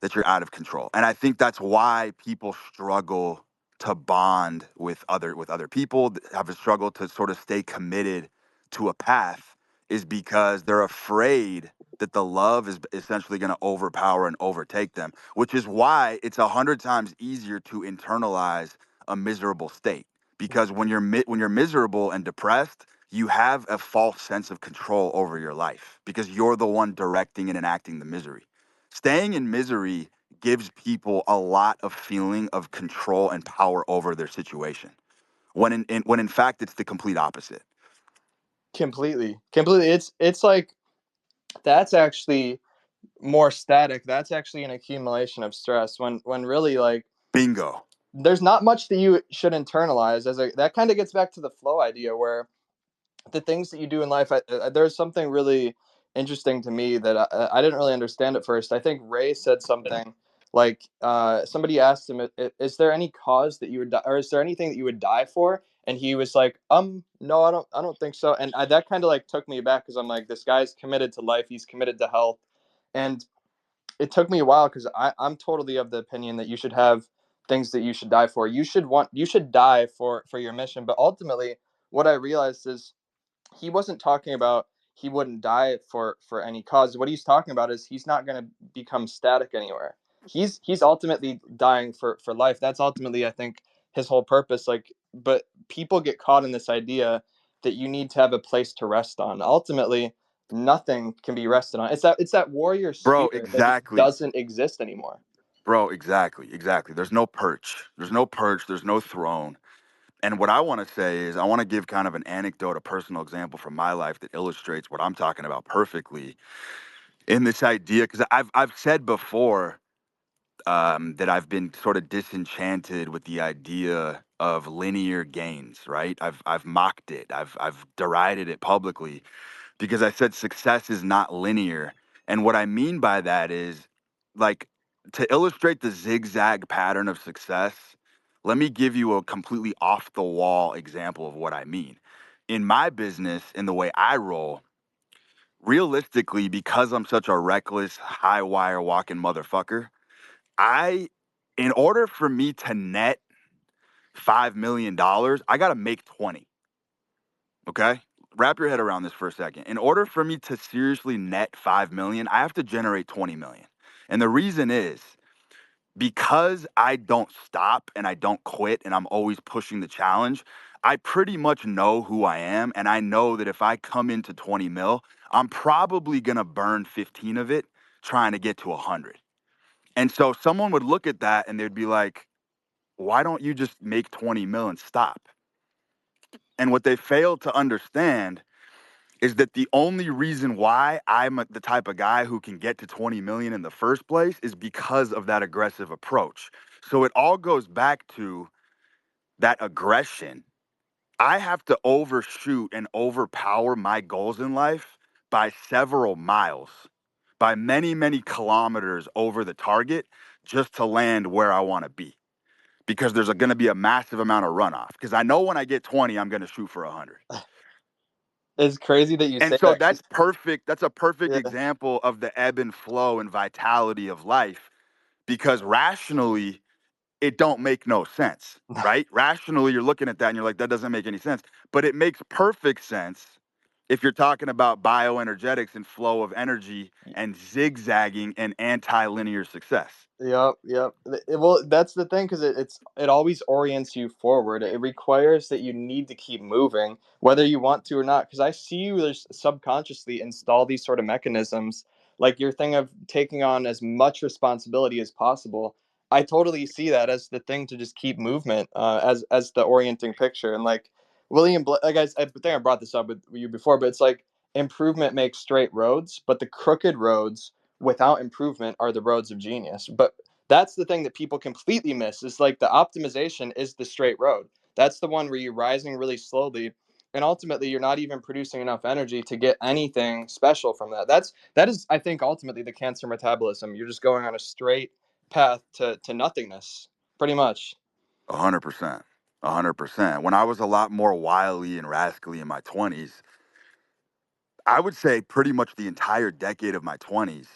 That you're out of control. And I think that's why people struggle to bond with other people, have a struggle to sort of stay committed to a path, is because they're afraid that the love is essentially going to overpower and overtake them, which is why it's 100 times easier to internalize a miserable state. Because when you're miserable and depressed, you have a false sense of control over your life because you're the one directing and enacting the misery. Staying in misery gives people a lot of feeling of control and power over their situation, when when in fact it's the complete opposite. Completely. It's like that's actually more static. That's actually an accumulation of stress. When really like Bingo. there's not much that you should internalize. That kind of gets back to the flow idea where the things that you do in life. There's something really interesting to me that I didn't really understand at first. I think Ray said something Like somebody asked him, is there any cause that you would die, or is there anything that you would die for? And he was like, no, I don't think so. And that kind of like took me back, because I'm like, this guy's committed to life, he's committed to health. And it took me a while, because I'm totally of the opinion that you should have things that you should die for. You should die for your mission. But ultimately, what I realized is he wasn't talking about he wouldn't die for any cause. What he's talking about is he's not going to become static anywhere. He's ultimately dying for life. That's ultimately, I think, his whole purpose. Like, but people get caught in this idea that you need to have a place to rest on. Ultimately, nothing can be rested on. It's that warrior Bro, spirit that just exactly. doesn't exist anymore. Bro, exactly. Exactly. There's no perch. There's no perch. There's no throne. And what I want to say is, I want to give kind of an anecdote, a personal example from my life that illustrates what I'm talking about perfectly in this idea. Because I've said before that I've been sort of disenchanted with the idea of linear gains, right? I've mocked it. I've derided it publicly because I said success is not linear. And what I mean by that is, like, to illustrate the zigzag pattern of success, let me give you a completely off the wall example of what I mean. In my business, in the way I roll, realistically, because I'm such a reckless, high wire walking motherfucker, I, in order for me to net $5 million, I got to make 20. Okay. Wrap your head around this for a second. In order for me to seriously net 5 million, I have to generate 20 million. And the reason is because I don't stop and I don't quit and I'm always pushing the challenge. I pretty much know who I am. And I know that if I come into 20 mil, I'm probably going to burn 15 of it trying to get to 100. And so someone would look at that and they'd be like, why don't you just make 20 mil and stop? And what they fail to understand is that the only reason why I'm the type of guy who can get to 20 million in the first place is because of that aggressive approach. So it all goes back to that aggression. I have to overshoot and overpower my goals in life by several miles, by many, many kilometers over the target just to land where I want to be. Because there's going to be a massive amount of runoff. Because I know when I get 20, I'm going to shoot for 100. It's crazy that you And say so that, that's 'cause perfect. That's a perfect yeah, example of the ebb and flow and vitality of life, because rationally, it don't make no sense, right? Rationally, you're looking at that and you're like, that doesn't make any sense. But it makes perfect sense if you're talking about bioenergetics and flow of energy and zigzagging and anti-linear success. yep, yep. Well, that's the thing, because it always orients you forward. It requires that you need to keep moving, whether you want to or not. Because I see you there's subconsciously install these sort of mechanisms, like your thing of taking on as much responsibility as possible. I totally see that as the thing to just keep movement, as the orienting picture. And like like I think I brought this up with you before, but it's like improvement makes straight roads, but the crooked roads without improvement are the roads of genius. But that's the thing that people completely miss, is like the optimization is the straight road. That's the one where you're rising really slowly, and ultimately you're not even producing enough energy to get anything special from that. That is, I think, ultimately the cancer metabolism. You're just going on a straight path to nothingness, pretty much. 100%. 100%. When I was a lot more wily and rascally in my 20s, I would say pretty much the entire decade of my 20s,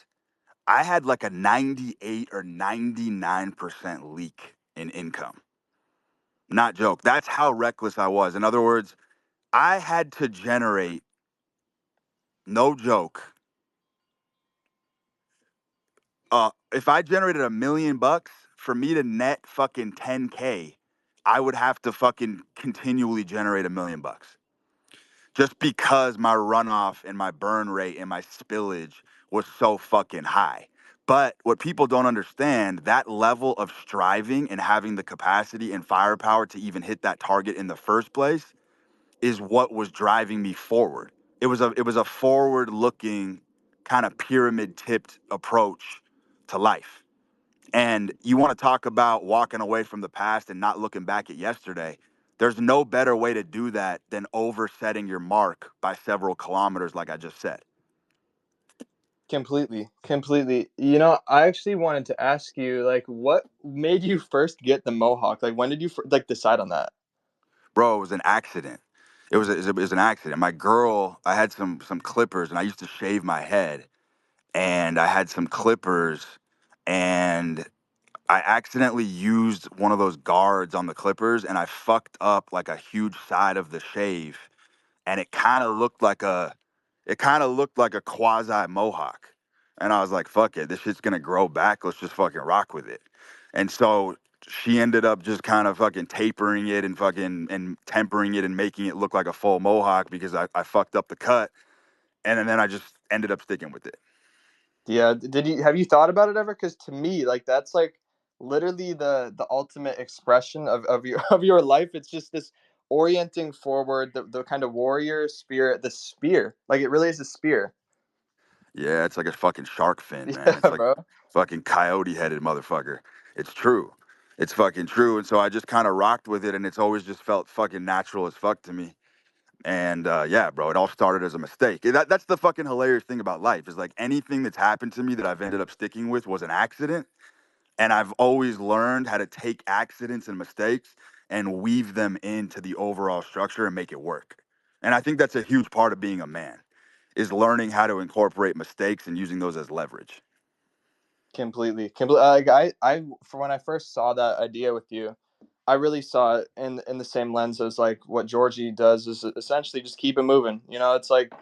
I had like a 98 or 99% leak in income. Not joke. That's how reckless I was. In other words, I had to generate, no joke, if I generated $1 million for me to net fucking 10K, I would have to fucking continually generate $1 million, just because my runoff and my burn rate and my spillage was so fucking high. But what people don't understand, that level of striving and having the capacity and firepower to even hit that target in the first place is what was driving me forward. It was a forward looking kind of pyramid tipped approach to life. And you want to talk about walking away from the past and not looking back at yesterday. There's no better way to do that than oversetting your mark by several kilometers, like I just said. Completely, completely. You know, I actually wanted to ask you, like, what made you first get the Mohawk? Like, when did you like decide on that? Bro, it was an accident. It was an accident. My girl, I had some clippers, and I used to shave my head, and I had some clippers, and I accidentally used one of those guards on the clippers, and I fucked up like a huge side of the shave, and it kind of looked like a quasi mohawk. And I was like, fuck it, this shit's gonna grow back. Let's just fucking rock with it. And so she ended up just kind of fucking tapering it and fucking and tempering it and making it look like a full mohawk because I fucked up the cut. And then I just ended up sticking with it. Yeah, did you have you thought about it ever? Because to me, like that's like literally the ultimate expression of your of your life. It's just this orienting forward, the kind of warrior spirit, the spear. Like it really is a spear. Yeah, it's like a fucking shark fin, man. It's Yeah, like bro. fucking coyote headed motherfucker. It's true. It's fucking true. And so I just kind of rocked with it, and it's always just felt fucking natural as fuck to me. And yeah, bro, it all started as a mistake. That's the fucking hilarious thing about life is like anything that's happened to me that I've ended up sticking with was an accident. And I've always learned how to take accidents and mistakes and weave them into the overall structure and make it work. And I think that's a huge part of being a man is learning how to incorporate mistakes and using those as leverage. Completely, completely. Like for when I first saw that idea with you, I really saw it in the same lens as like what Georgie does is essentially just keep it moving. You know, it's like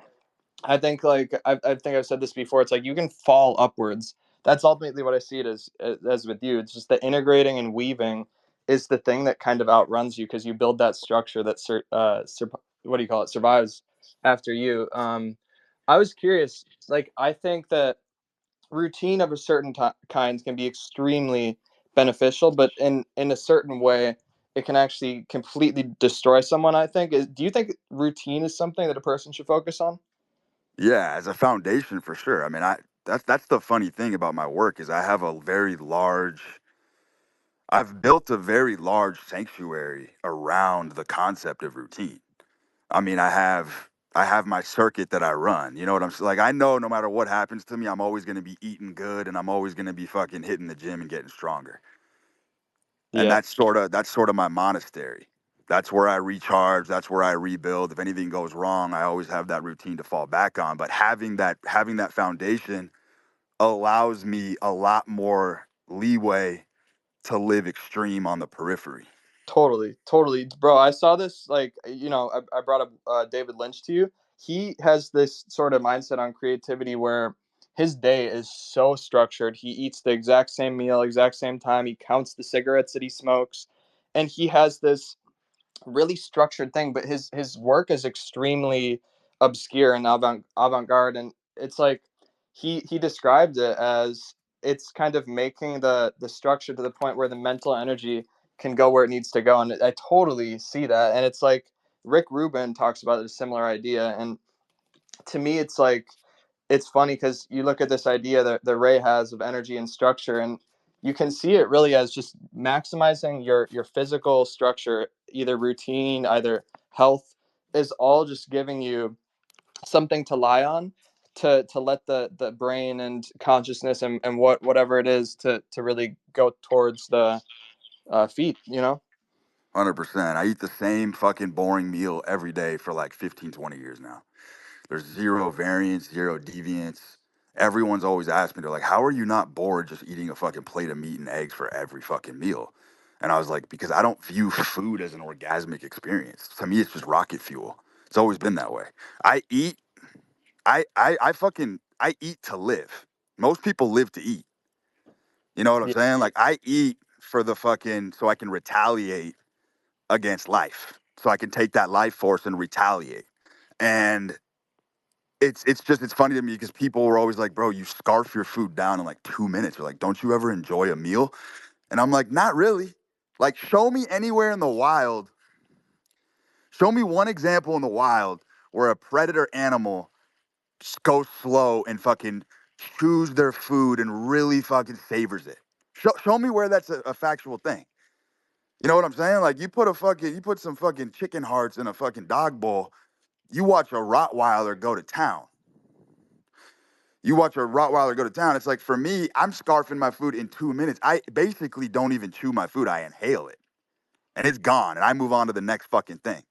I think like I think I've said this before. It's like you can fall upwards. That's ultimately what I see it as with you. It's just the integrating and weaving is the thing that kind of outruns you because you build that structure that what do you call it survives after you. I was curious. Like I think that routine of a certain kind can be extremely beneficial, but in a certain way, it can actually completely destroy someone. I think. Do you think routine is something that a person should focus on? Yeah, as a foundation for sure. I mean, that's the funny thing about my work is I've built a very large sanctuary around the concept of routine. I mean, I have my circuit that I run. You know what I'm saying? Like I know no matter what happens to me, I'm always going to be eating good and I'm always going to be fucking hitting the gym and getting stronger. And Yeah, that's sort of my monastery. That's where I recharge, that's where I rebuild. If anything goes wrong, I always have that routine to fall back on. But having that foundation allows me a lot more leeway to live extreme on the periphery. totally, totally, bro. I saw this like I brought up David Lynch to you. He has this sort of mindset on creativity where his day is so structured. He eats the exact same meal, exact same time. He counts the cigarettes that he smokes, and he has this really structured thing, but his work is extremely obscure and avant-garde, and it's like he described it as it's kind of making the structure to the point where the mental energy can go where it needs to go, and I totally see that. And it's like Rick Rubin talks about a similar idea, and to me it's like it's funny because you look at this idea that Ray has of energy and structure, and you can see it really as just maximizing your physical structure, either routine, either health, is all just giving you something to lie on to let the brain and consciousness and whatever it is to really go towards the feet, you know. 100%. I eat the same fucking boring meal every day for like 15, 20 years now. There's zero variance, zero deviance. Everyone's always asked me, they're like, how are you not bored just eating a fucking plate of meat and eggs for every fucking meal? And I was like, because I don't view food as an orgasmic experience. To me, it's just rocket fuel. It's always been that way. I eat, I eat to live. Most people live to eat. You know what I'm Yeah, saying? Like I eat for the fucking, so I can retaliate against life. So I can take that life force and retaliate. And it's funny to me because people were always like, bro, you scarf your food down in like 2 minutes. You're like, don't you ever enjoy a meal? And I'm like, not really. Like, show me anywhere in the wild, show me one example in the wild where a predator animal goes slow and fucking chews their food and really fucking savors it. Show me where that's a factual thing. You know what I'm saying? Like you put some fucking chicken hearts in a fucking dog bowl. You watch a Rottweiler go to town. You watch a Rottweiler go to town. It's like, for me, I'm scarfing my food in 2 minutes. I basically don't even chew my food. I inhale it and it's gone. And I move on to the next fucking thing.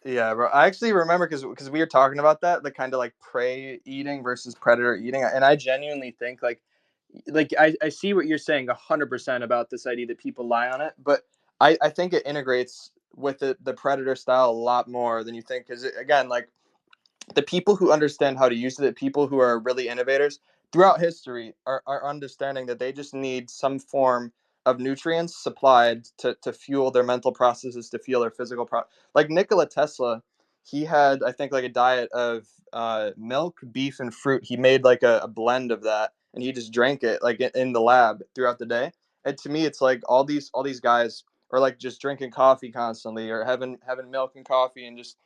Yeah, bro. I actually remember because we were talking about that, the kind of like prey eating versus predator eating, and I genuinely think I see what you're saying 100% about this idea that people lie on it, but I think it integrates with the predator style a lot more than you think. Because again, like the people who understand how to use it, people who are really innovators throughout history are understanding that they just need some form of nutrients supplied to fuel their mental processes, to fuel their physical like Nikola Tesla, he had, I think, like a diet of milk, beef, and fruit. He made like a blend of that, and he just drank it like in the lab throughout the day. And to me, it's like all these guys are like just drinking coffee constantly, or having milk and coffee, and just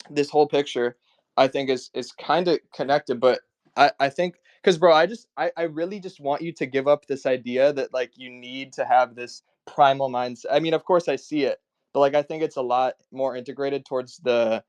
this whole picture I think is kind of connected. But I think, because bro, I really just want you to give up this idea that like you need to have this primal mindset. I mean, of course I see it, but like I think it's a lot more integrated towards the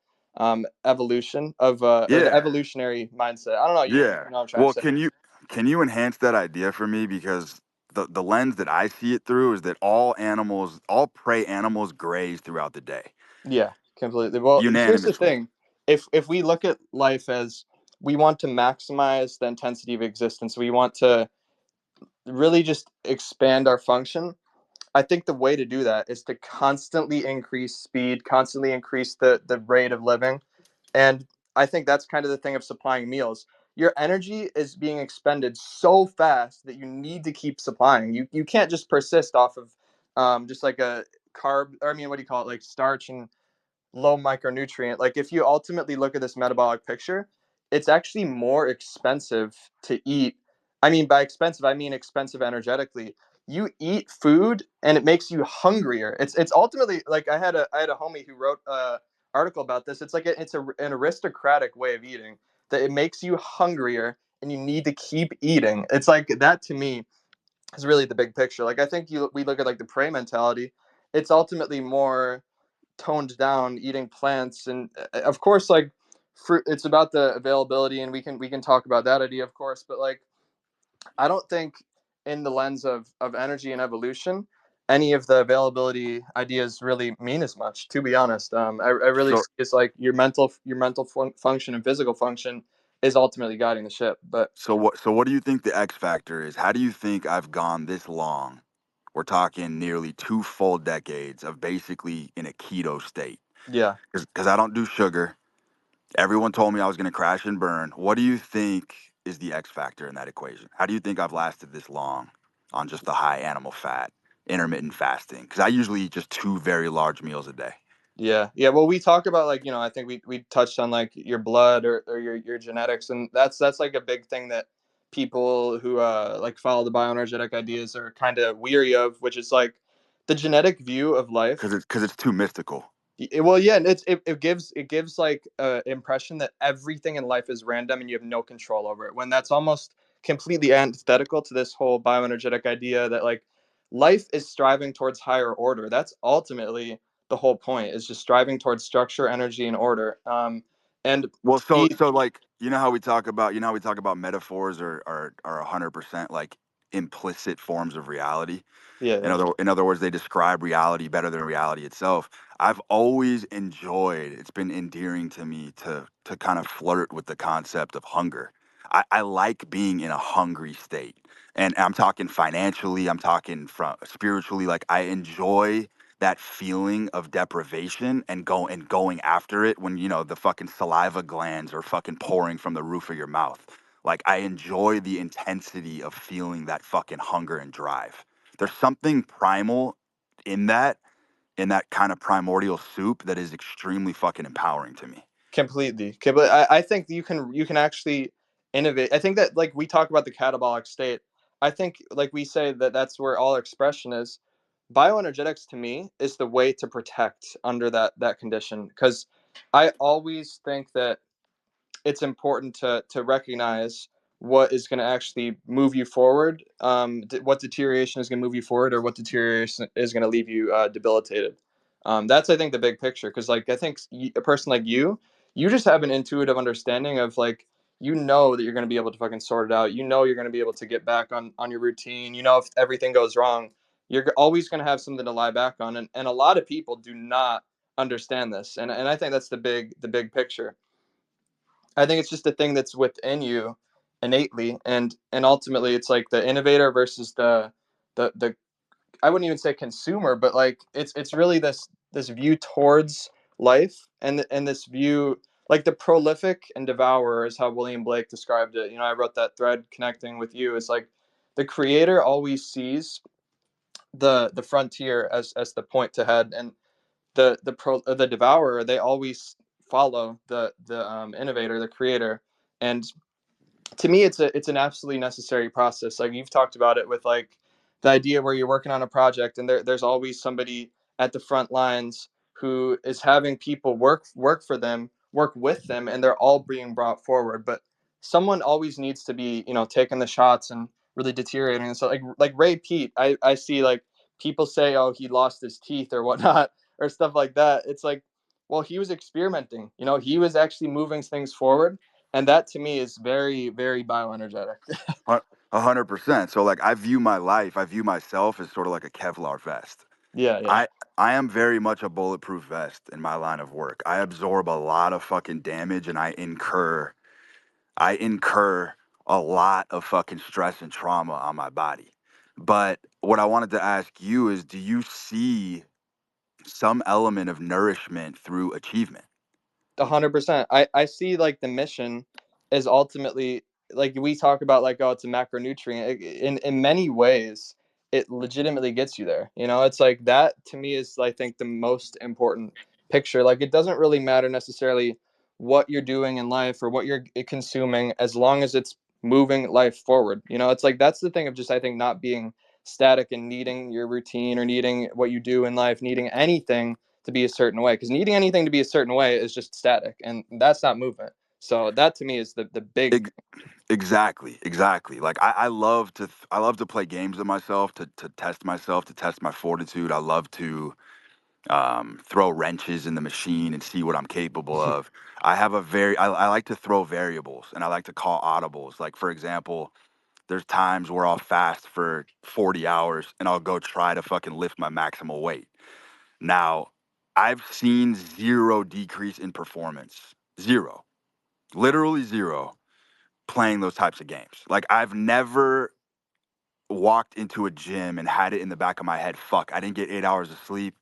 evolution of or the Yeah. evolutionary mindset. I don't know, Yeah. you know what I'm trying to Well, say. can you enhance that idea for me? Because the lens that I see it through is that all animals, all prey animals graze throughout the day, Yeah, completely. Well, here's the unanimously. thing. If we look at life as we want to maximize the intensity of existence, we want to really just expand our function. I think the way to do that is to constantly increase speed, constantly increase the rate of living. And I think that's kind of the thing of supplying meals. Your energy is being expended so fast that you need to keep supplying. You can't just persist off of just like a carb, or I mean, what do you call it? Like starch and low micronutrient. Like if you ultimately look at this metabolic picture, it's actually more expensive to eat. I mean, by expensive, I mean expensive energetically. You eat food and it makes you hungrier. It's ultimately like I had a homie who wrote a article about this. It's like an aristocratic way of eating, that it makes you hungrier and you need to keep eating. It's like that to me is really the big picture. Like I think we look at like the prey mentality. It's ultimately more toned down, eating plants, and of course like fruit. It's about the availability, and we can talk about that idea, of course. But like I don't think, in the lens of energy and evolution, any of the availability ideas really mean as much, to be honest. I really So see it's like your mental function and physical function is ultimately guiding the ship. But so what do you think the X factor is? How do you think I've gone this long? We're talking nearly two full decades of basically in a keto state. yeah. Because I don't do sugar. Everyone told me I was going to crash and burn. What do you think is the X factor in that equation? How do you think I've lasted this long on just the high animal fat, intermittent fasting? Because I usually eat just two very large meals a day. Yeah, yeah. Well, we talked about like I think we touched on like your blood or your genetics, and that's like a big thing that people who like follow the bioenergetic ideas are kind of weary of, which is like the genetic view of life. Because it's too mystical. Well, yeah, and it gives like impression that everything in life is random and you have no control over it. When that's almost completely antithetical to this whole bioenergetic idea that like life is striving towards higher order. That's ultimately the whole point, is just striving towards structure, energy, and order. And Well, so we, so like you know how we talk about metaphors are 100% like implicit forms of reality. yeah, In yeah, other words, they describe reality better than reality itself. I've always enjoyed, it's been endearing to me to kind of flirt with the concept of hunger. I like being in a hungry state. And I'm talking financially, I'm talking from spiritually. Like I enjoy that feeling of deprivation and going after it when the fucking saliva glands are fucking pouring from the roof of your mouth. Like I enjoy the intensity of feeling that fucking hunger and drive. There's something primal in that kind of primordial soup that is extremely fucking empowering to me. completely. Okay, but I think you can actually innovate. I think that like we talk about the catabolic state. I think like we say that that's where all expression is. Bioenergetics to me is the way to protect under that condition, because I always think that it's important to recognize what is going to actually move you forward, what deterioration is going to move you forward, or what deterioration is going to leave you debilitated. That's, I think, the big picture, because like I think a person like you just have an intuitive understanding of like you know that you're going to be able to fucking sort it out. You know you're going to be able to get back on your routine. You know, if everything goes wrong, you're always going to have something to lie back on. And a lot of people do not understand this. And I think that's the big picture. I think it's just a thing that's within you innately, and ultimately it's like the innovator versus the I wouldn't even say consumer, but like it's really this view towards life, and this view, like the prolific and devourer is how William Blake described it. You know, I wrote that thread connecting with you. It's like the creator always sees the frontier as the point to head, and the devourer, they always follow the innovator, the creator. And to me it's an absolutely necessary process. Like you've talked about it with like the idea where you're working on a project, and there's always somebody at the front lines who is having people work with them, and they're all being brought forward. But someone always needs to be, you know, taking the shots and really deteriorating. And so like Ray Pete, I see like people say, oh, he lost his teeth or whatnot or stuff like that. It's like, well, he was experimenting, you know, he was actually moving things forward, and that to me is very, very bioenergetic. 100%. So like I view myself as sort of like a Kevlar vest. Yeah, yeah. I am very much a bulletproof vest in my line of work. I absorb a lot of fucking damage, and I incur a lot of fucking stress and trauma on my body. But what I wanted to ask you is, do you see some element of nourishment through achievement? 100%. I see like the mission is ultimately, like we talk about, like, oh, it's a macronutrient. In many ways it legitimately gets you there. You know, it's like that to me is, I think, the most important picture. Like it doesn't really matter necessarily what you're doing in life or what you're consuming, as long as it's moving life forward. You know, it's like that's the thing of just, I think, not being static and needing your routine or needing what you do in life, needing anything to be a certain way, because needing anything to be a certain way is just static, and that's not movement. So that to me is the big. Ex- Exactly, exactly. Like I love to play games with myself myself, to test my fortitude. I love to throw wrenches in the machine and see what I'm capable of. I like to throw variables, and I like to call audibles. Like for example, there's times where I'll fast for 40 hours and I'll go try to fucking lift my maximal weight. Now, I've seen zero decrease in performance. Zero. Literally zero playing those types of games. Like I've never walked into a gym and had it in the back of my head, fuck, I didn't get 8 hours of sleep.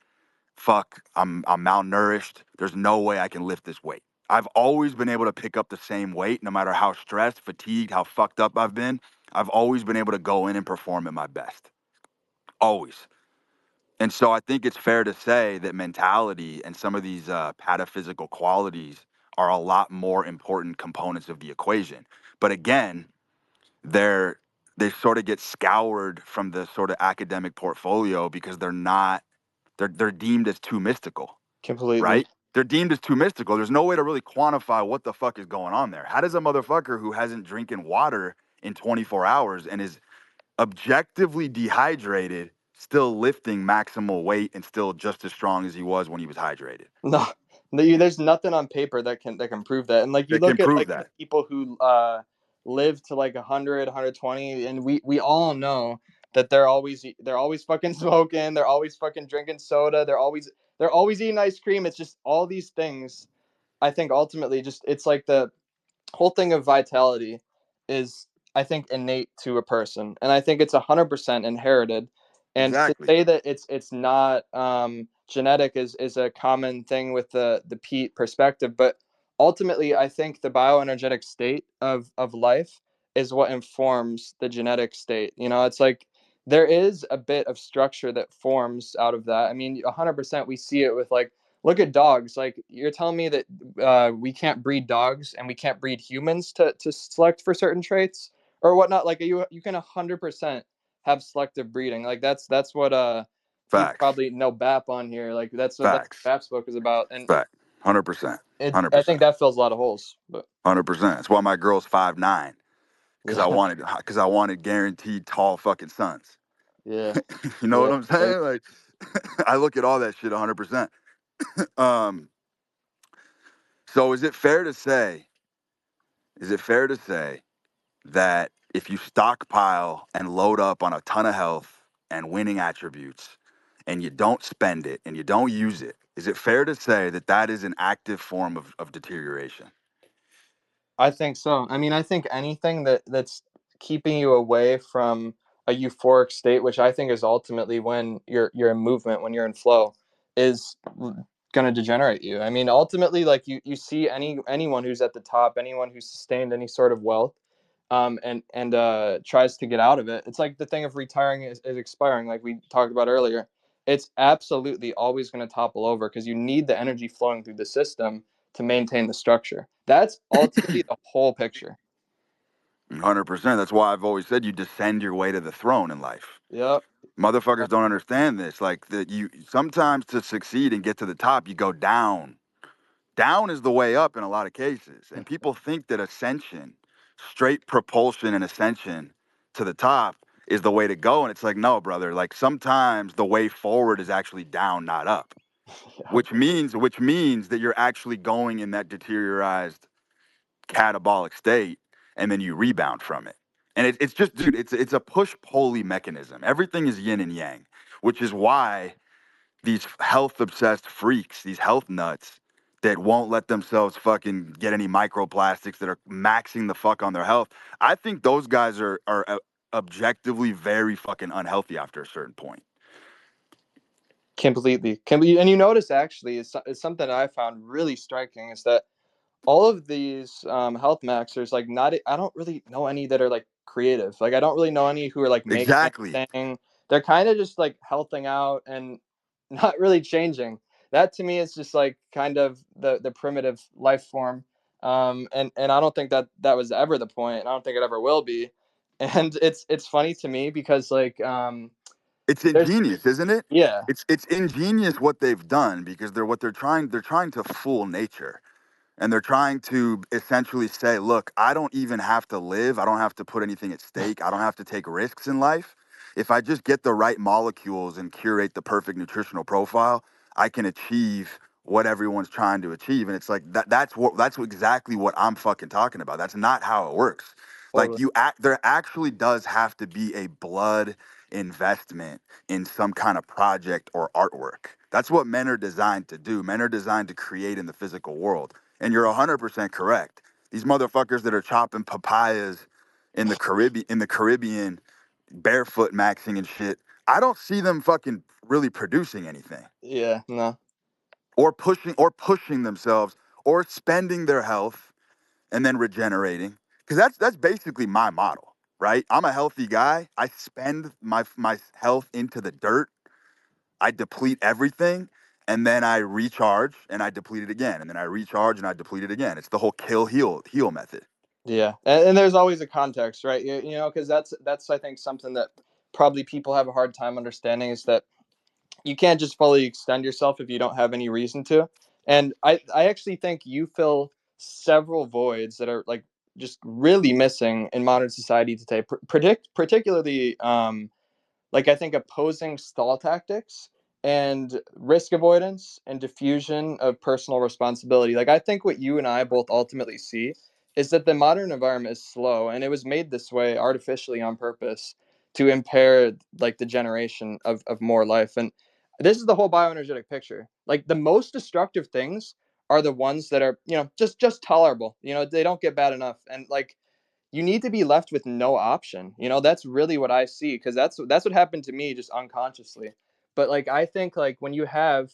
Fuck, I'm malnourished. There's no way I can lift this weight. I've always been able to pick up the same weight, no matter how stressed, fatigued, how fucked up I've been. I've always been able to go in and perform at my best. Always. And so I think it's fair to say that mentality and some of these pataphysical qualities are a lot more important components of the equation. But again, they're they sort of get scoured from the sort of academic portfolio because they're deemed as too mystical, Completely. right? They're deemed as too mystical. There's no way to really quantify what the fuck is going on there. How does a motherfucker who hasn't drinking water in 24 hours and is objectively dehydrated still lifting maximal weight and still just as strong as he was when he was hydrated? No, there's nothing on paper that can prove that. And like you They can look at prove like the that. people who live to like 100, 120, and we all know that they're always fucking smoking, they're always fucking drinking soda, they're always eating ice cream. It's just all these things. I think ultimately just it's like the whole thing of vitality is, I think, innate to a person, and I think it's 100% inherited. And to Exactly. say that it's not genetic is a common thing with the Pete perspective. But ultimately I think the bioenergetic state of life is what informs the genetic state. You know, it's like there is a bit of structure that forms out of that. I mean, 100% we see it with, like, look at dogs. Like, you're telling me that we can't breed dogs and we can't breed humans to select for certain traits or whatnot? Like, you can 100% have selective breeding. Like that's what you Facts. probably know BAP on here. Like that's what Facts. BAP's book is about. And Fact. 100%. I think 100%. that fills a lot of holes. But 100%. That's why my girl's 5'9", because yeah, I wanted guaranteed tall fucking sons. yeah, You know what yeah. I'm saying? Like I look at all that shit 100%. Um, so is it fair to say is it fair to say that if you stockpile and load up on a ton of health and winning attributes and you don't spend it and you don't use it, is it fair to say that that is an active form of deterioration? I think so. I mean, I think anything that's keeping you away from a euphoric state, which I think is ultimately when you're in movement, when you're in flow, is going to degenerate you. I mean, ultimately, like you see anyone who's at the top, anyone who's sustained any sort of wealth, and tries to get out of it. It's like the thing of retiring is expiring, like we talked about earlier. It's absolutely always going to topple over because you need the energy flowing through the system to maintain the structure. That's ultimately the whole picture. 100%. That's why I've always said you descend your way to the throne in life. Yep. Motherfuckers don't understand this. Like that you sometimes to succeed and get to the top, you go down. Down is the way up in a lot of cases. And people think that ascension, straight propulsion and ascension to the top is the way to go. And it's like, no, brother, like sometimes the way forward is actually down, not up. Yep. Which means that you're actually going in that deteriorized catabolic state and then you rebound from it. And it's just, dude, it's a push-pulley mechanism. Everything is yin and yang, which is why these health obsessed freaks, these health nuts that won't let themselves fucking get any microplastics, that are maxing the fuck on their health. I think those guys are objectively very fucking unhealthy after a certain point. Completely. And you notice actually is something I found really striking is that all of these health maxers, like not, I don't really know any that are like creative. Like I don't really know any who are like making Exactly. anything. They're kind of just like healthing out and not really changing. That to me is just like kind of the primitive life form. And I don't think that was ever the point. And I don't think it ever will be. And it's funny to me because like It's there's ingenious, isn't it? yeah. It's ingenious what they've done because they're trying to fool nature. And they're trying to essentially say, look, I don't even have to live. I don't have to put anything at stake. I don't have to take risks in life. If I just get the right molecules and curate the perfect nutritional profile, I can achieve what everyone's trying to achieve. And it's like that's exactly what I'm fucking talking about. That's not how it works. Like Totally. there actually does have to be a blood investment in some kind of project or artwork. That's what men are designed to do. Men are designed to create in the physical world. And you're 100% correct. These motherfuckers that are chopping papayas in the Caribbean, barefoot maxing and shit, I don't see them fucking really producing anything Yeah, no. or pushing themselves or spending their health and then regenerating. Because that's basically my model, right? I'm a healthy guy. I spend my health into the dirt. I deplete everything, and then I recharge and I deplete it again, and then I recharge and I deplete it again. It's the whole kill heal method. Yeah, and there's always a context, right? You know, because that's I think something that probably people have a hard time understanding is that you can't just fully extend yourself if you don't have any reason to. And I actually think you fill several voids that are like just really missing in modern society today, particularly like I think opposing stall tactics and risk avoidance and diffusion of personal responsibility. Like I think what you and I both ultimately see is that the modern environment is slow and it was made this way artificially on purpose to impair like the generation of more life. And this is the whole bioenergetic picture. Like the most destructive things are the ones that are, you know, just tolerable. You know, they don't get bad enough. And like you need to be left with no option. You know, that's really what I see because that's what happened to me just unconsciously. But like I think like when you have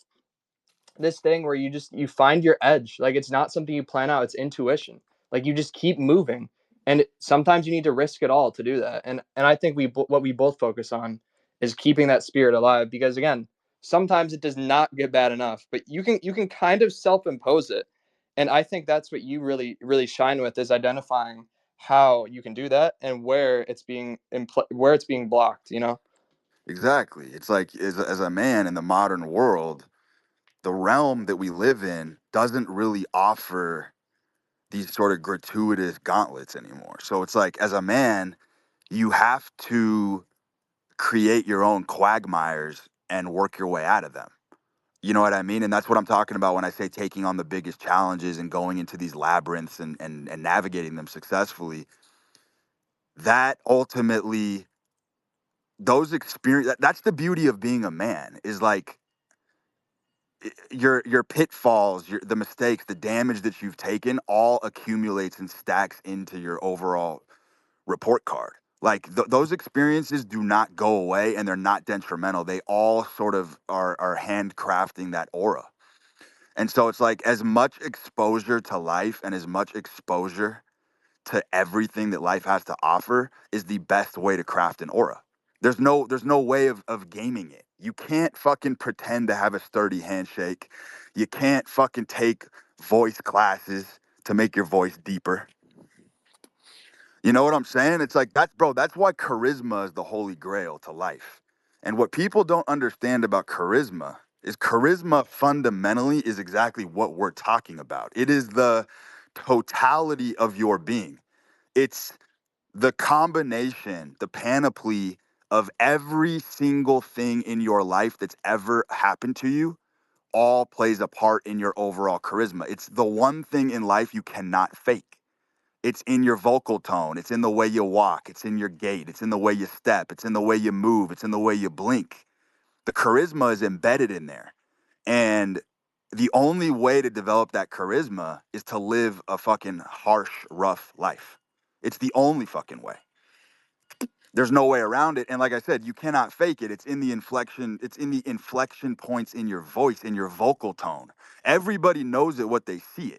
this thing where you find your edge, like it's not something you plan out, it's intuition. Like you just keep moving, and sometimes you need to risk it all to do that. And I think what we both focus on is keeping that spirit alive because again, sometimes it does not get bad enough, but you can kind of self-impose it. And I think that's what you really shine with is identifying how you can do that and where it's being blocked, you know. Exactly. It's like as a man in the modern world, the realm that we live in doesn't really offer these sort of gratuitous gauntlets anymore. So it's like as a man, you have to create your own quagmires and work your way out of them. You know what I mean? And that's what I'm talking about when I say taking on the biggest challenges and going into these labyrinths and navigating them successfully. That ultimately, those experience, that's the beauty of being a man, is like your pitfalls, the mistakes, the damage that you've taken all accumulates and stacks into your overall report card. Like those experiences do not go away and they're not detrimental. They all sort of are handcrafting that aura. And so it's like as much exposure to life and as much exposure to everything that life has to offer is the best way to craft an aura. There's no way of gaming it. You can't fucking pretend to have a sturdy handshake. You can't fucking take voice classes to make your voice deeper. You know what I'm saying? It's like that's bro, that's why charisma is the holy grail to life. And what people don't understand about charisma fundamentally is exactly what we're talking about. It is the totality of your being. It's the combination, the panoply of every single thing in your life that's ever happened to you all plays a part in your overall charisma. It's the one thing in life you cannot fake. It's in your vocal tone. It's in the way you walk. It's in your gait. It's in the way you step. It's in the way you move. It's in the way you blink. The charisma is embedded in there. And the only way to develop that charisma is to live a fucking harsh, rough life. It's the only fucking way. There's no way around it. And like I said, you cannot fake it. It's in the inflection points in your voice, in your vocal tone. Everybody knows it when they see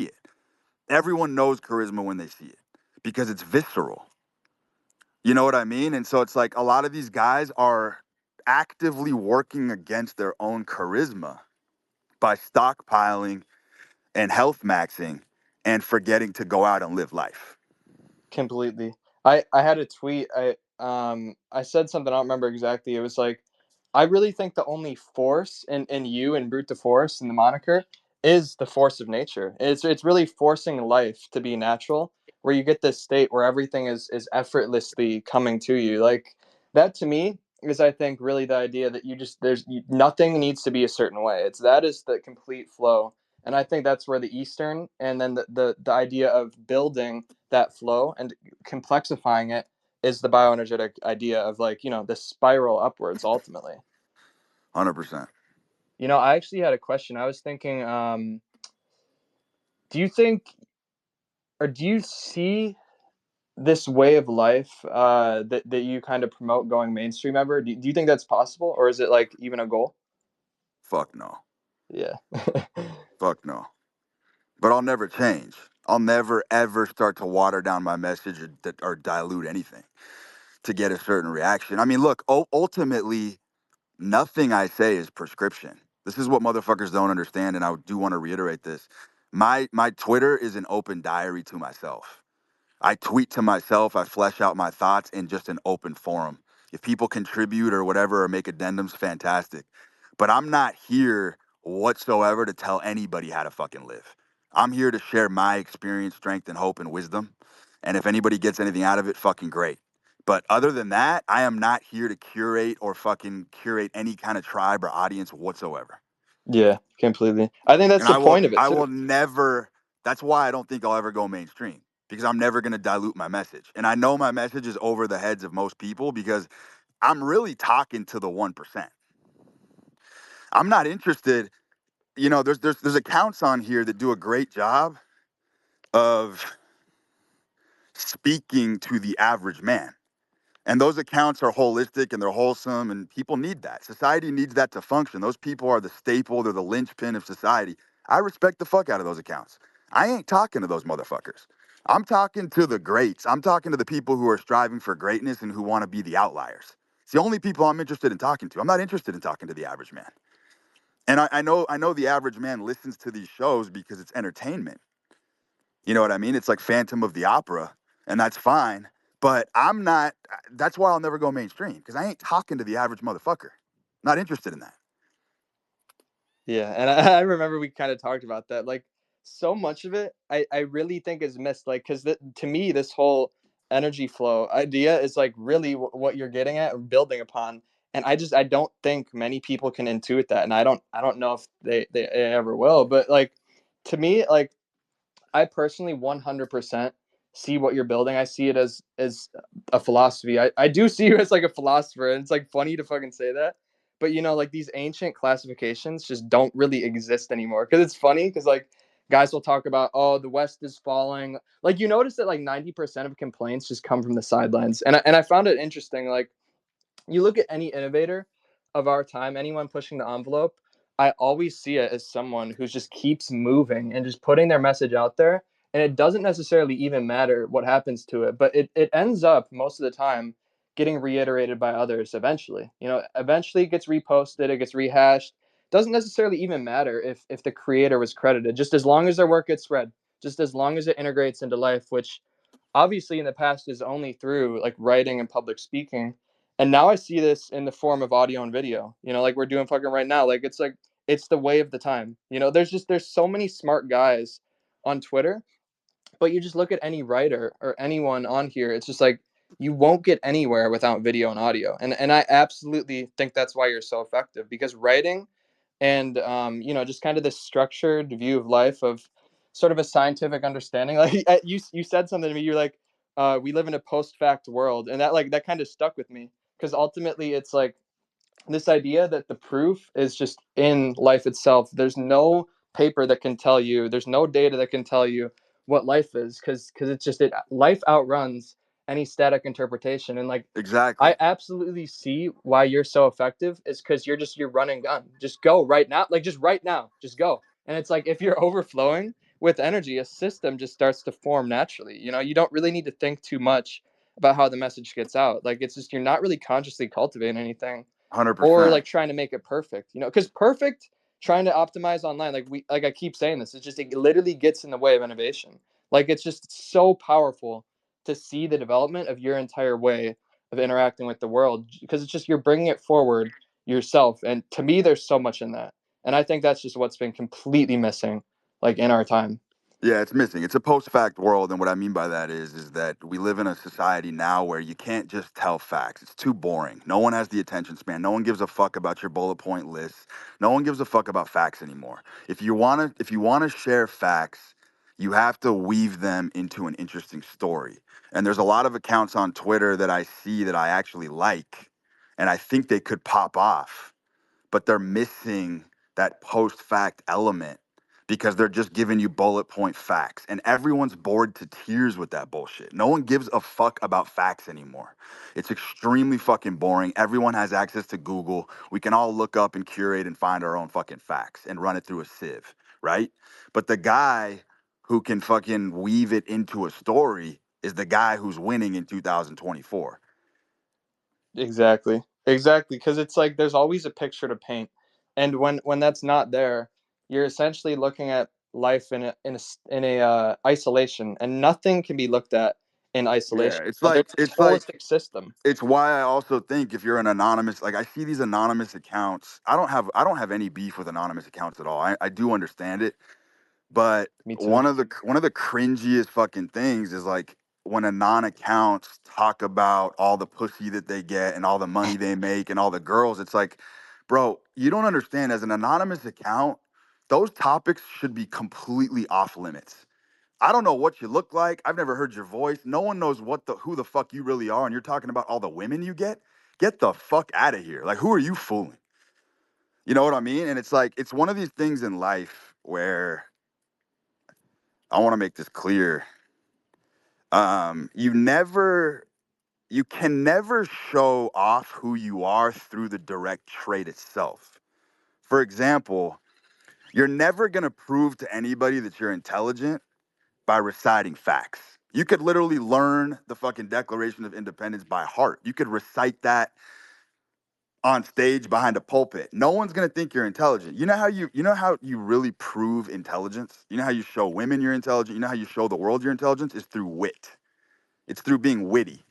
it. Everyone knows charisma when they see it because it's visceral. You know what I mean? And so it's like a lot of these guys are actively working against their own charisma by stockpiling and health maxing and forgetting to go out and live life. Completely. I had a tweet. I said something, I don't remember exactly. It was like, I really think the only force in you and brute force in the moniker is the force of nature. It's really forcing life to be natural, where you get this state where everything is effortlessly coming to you. Like that to me is, I think, really the idea that you just nothing needs to be a certain way. It's that is the complete flow. And I think that's where the Eastern, and then the idea of building that flow and complexifying it is the bioenergetic idea of, like, the spiral upwards ultimately. 100%. I actually had a question. I was thinking, do you think, or do you see this way of life that you kind of promote going mainstream ever? Do you think that's possible, or is it like even a goal? Fuck no. Yeah. Fuck no. But I'll never change. I'll never ever start to water down my message or dilute anything to get a certain reaction. I mean, look, ultimately, nothing I say is prescription. This is what motherfuckers don't understand, and I do want to reiterate this. My Twitter is an open diary to myself. I tweet to myself, I flesh out my thoughts in just an open forum. If people contribute or whatever or make addendums, fantastic. But I'm not here whatsoever to tell anybody how to fucking live. I'm here to share my experience, strength, and hope and wisdom. And if anybody gets anything out of it, fucking great. But other than that, I am not here to curate or fucking curate any kind of tribe or audience whatsoever. Yeah, completely. I think that's And the I will point of it I too. will never that's why I don't think I'll ever go mainstream because I'm never going to dilute my message. And I know my message is over the heads of most people because I'm really talking to the 1%. I'm not interested, there's accounts on here that do a great job of speaking to the average man. And those accounts are holistic and they're wholesome, and people need that. Society needs that to function. Those people are the staple, they're the linchpin of society. I respect the fuck out of those accounts. I ain't talking to those motherfuckers. I'm talking to the greats. I'm talking to the people who are striving for greatness and who want to be the outliers. It's the only people I'm interested in talking to. I'm not interested in talking to the average man. And I know the average man listens to these shows because it's entertainment. You know what I mean? It's like Phantom of the Opera, and that's fine. But I'm not, that's why I'll never go mainstream, because I ain't talking to the average motherfucker. Not interested in that. Yeah, and I remember we kind of talked about that. Like, so much of it, I really think is missed. Like, because to me, this whole energy flow idea is like really what you're getting at or building upon And I don't think many people can intuit that, and I don't know if they ever will. But like, to me, like, I personally 100% see what you're building. I see it as a philosophy. I do see you as like a philosopher, and it's like funny to fucking say that. But you know, like, these ancient classifications just don't really exist anymore. Because it's funny, because like, guys will talk about, oh, the West is falling. Like, you notice that like 90% of complaints just come from the sidelines, and I found it interesting. Like, you look at any innovator of our time, anyone pushing the envelope, I always see it as someone who just keeps moving and just putting their message out there. And it doesn't necessarily even matter what happens to it, but it ends up most of the time getting reiterated by others eventually. You know, eventually it gets reposted, it gets rehashed. Doesn't necessarily even matter if the creator was credited, just as long as their work gets read, just as long as it integrates into life, which obviously in the past is only through like writing and public speaking. And now I see this in the form of audio and video, you know, like we're doing fucking right now. Like it's the way of the time. You know, there's so many smart guys on Twitter, but you just look at any writer or anyone on here, it's just like you won't get anywhere without video and audio. And I absolutely think that's why you're so effective, because writing and you know, just kind of this structured view of life, of sort of a scientific understanding. Like, you said something to me. You're like, we live in a post fact world, and that kind of stuck with me, because ultimately it's like this idea that the proof is just in life itself. There's no paper that can tell you, there's no data that can tell you what life is, because it's just it life outruns any static interpretation. And like, Exactly. I absolutely see why you're so effective, is because you're run and gun. Just go right now. Like, just right now, just go. And it's like, if you're overflowing with energy, a system just starts to form naturally. You know, you don't really need to think too much about how the message gets out. Like, it's just, you're not really consciously cultivating anything, or 100%. like trying to make it perfect, you know, because perfect, trying to optimize online, like I keep saying this, it's just, it literally gets in the way of innovation. Like, it's just so powerful to see the development of your entire way of interacting with the world, because it's just, you're bringing it forward yourself. And to me, there's so much in that, and I think that's just what's been completely missing, like, in our time. Yeah, it's missing. It's a post-fact world, and what I mean by that is that we live in a society now where you can't just tell facts. It's too boring. No one has the attention span. No one gives a fuck about your bullet point lists. No one gives a fuck about facts anymore. If you wanna share facts, you have to weave them into an interesting story. And there's a lot of accounts on Twitter that I see that I actually like, and I think they could pop off, but they're missing that post fact element because they're just giving you bullet point facts. And everyone's bored to tears with that bullshit. No one gives a fuck about facts anymore. It's extremely fucking boring. Everyone has access to Google. We can all look up and curate and find our own fucking facts and run it through a sieve, right? But the guy who can fucking weave it into a story is the guy who's winning in 2024. Exactly, because it's like there's always a picture to paint, and when that's not there, you're essentially looking at life in a isolation, and nothing can be looked at in Yeah, isolation. it's But like there's this it's like holistic system. it's why I also think if you're an anonymous, like I see these anonymous accounts. I don't have any beef with anonymous accounts at all. I do understand it, but Me too. one of the cringiest fucking things is like when anon accounts talk about all the pussy that they get and all the money they make and all the girls. It's like, bro, you don't understand. As an anonymous account, those topics should be completely off limits. I don't know what you look like. I've never heard your voice. No one knows who the fuck you really are, and you're talking about all the women you get. Get the fuck out of here. Like, who are you fooling? You know what I mean? And it's like it's one of these things in life where I want to make this clear. You can never show off who you are through the direct trait itself. For example, you're never gonna prove to anybody that you're intelligent by reciting facts. You could literally learn the fucking Declaration of Independence by heart. You could recite that on stage behind a pulpit. No one's gonna think you're intelligent. You know how you really prove intelligence? You know how you show women you're intelligent? You know how you show the world your intelligence is through wit. It's through being witty.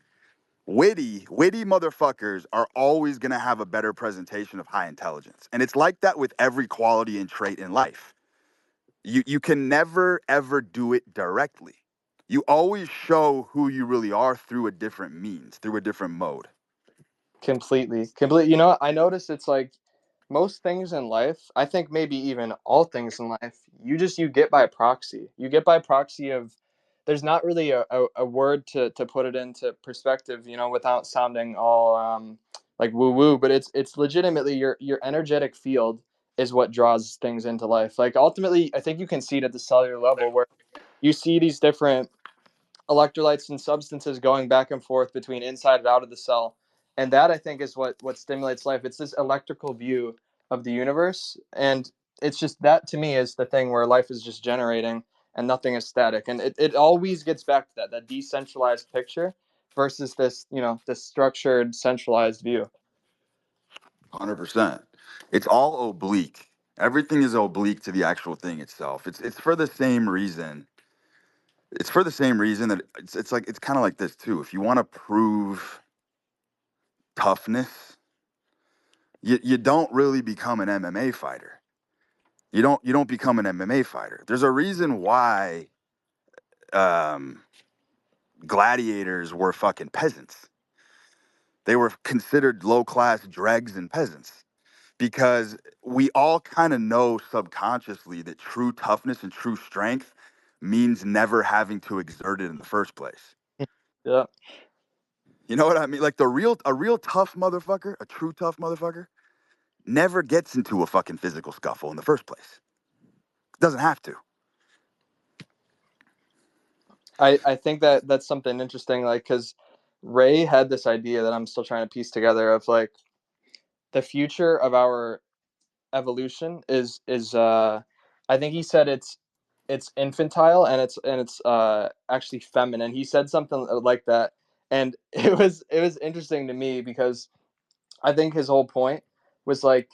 Witty motherfuckers are always gonna have a better presentation of high intelligence. And it's like that with every quality and trait in life. You can never ever do it directly. You always show who you really are through a different means, through a different mode. Completely. You know, I notice it's like most things in life, I think maybe even all things in life, you get by proxy. You get by proxy of there's not really a word to put it into perspective, you know, without sounding all like woo woo, but it's legitimately your energetic field is what draws things into life. Like ultimately, I think you can see it at the cellular level where you see these different electrolytes and substances going back and forth between inside and out of the cell. And that I think is what stimulates life. It's this electrical view of the universe. And it's just that to me is the thing where life is just generating and nothing is static. And it always gets back to that decentralized picture versus this, you know, this structured, centralized view. 100%. It's all oblique. Everything is oblique to the actual thing itself. It's for the same reason. It's for the same reason that it's like it's kind of like this too. If you want to prove toughness, you don't really become an MMA fighter. You don't become an MMA fighter. There's a reason why um, gladiators were fucking peasants. They were considered low class dregs and peasants because we all kind of know subconsciously that true toughness and true strength means never having to exert it in the first place. Yeah. You know what I mean? Like a real tough motherfucker, a true tough motherfucker, never gets into a fucking physical scuffle in the first place. Doesn't have to. I think that that's something interesting, like, because Ray had this idea that I'm still trying to piece together of like the future of our evolution is I think he said it's infantile and it's actually feminine. He said something like that, and it was interesting to me because I think his whole point was like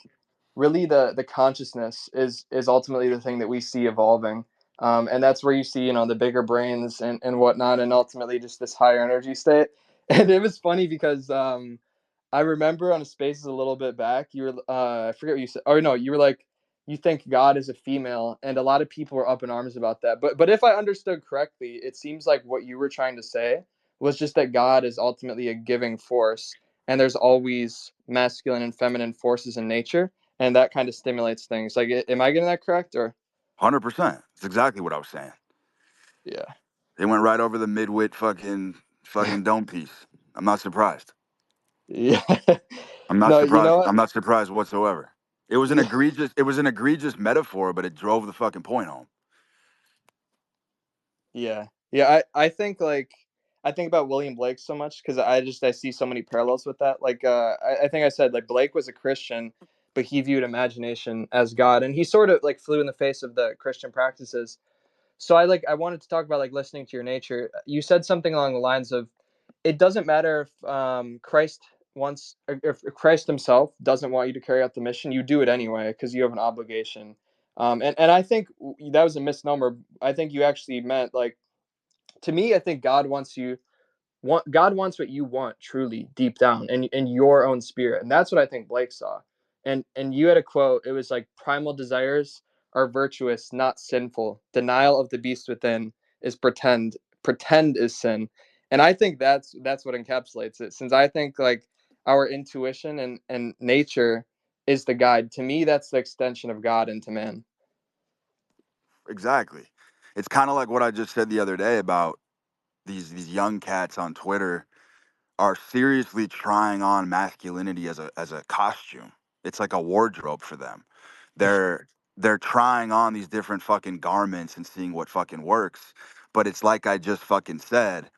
really the consciousness is ultimately the thing that we see evolving. And that's where you see, you know, the bigger brains and whatnot, and ultimately just this higher energy state. And it was funny because I remember on a Spaces a little bit back, you were I forget what you said. Oh no, you were like you think God is a female, and a lot of people were up in arms about that. But if I understood correctly, it seems like what you were trying to say was just that God is ultimately a giving force, and there's always masculine and feminine forces in nature, and that kind of stimulates things. Like, am I getting that correct? Or 100%. That's exactly what I was saying. yeah, They went right over the midwit fucking dome piece. I'm not surprised. yeah. I'm not No, you know surprised. what? I'm not surprised whatsoever. Yeah, It was an egregious metaphor, but it drove the fucking point home. yeah. I think like I think about William Blake so much because I see so many parallels with that. Like I think I said like Blake was a Christian, but he viewed imagination as God, and he sort of like flew in the face of the Christian practices. So I wanted to talk about like listening to your nature. You said something along the lines of it doesn't matter if Christ wants if Christ himself doesn't want you to carry out the mission, you do it anyway because you have an obligation. And I think that was a misnomer. I think you actually meant like to me. I think God wants what you want truly deep down in your own spirit, and that's what I think Blake saw. And you had a quote. It was like primal desires are virtuous, not sinful. Denial of the beast within is pretend. Pretend is sin, and I think that's what encapsulates it. Since I think like our intuition and nature is the guide. To me, that's the extension of God into man. Exactly. It's kind of like what I just said the other day about these young cats on Twitter are seriously trying on masculinity as a costume. It's like a wardrobe for them. They're they're trying on these different fucking garments and seeing what fucking works. But it's like I just fucking said,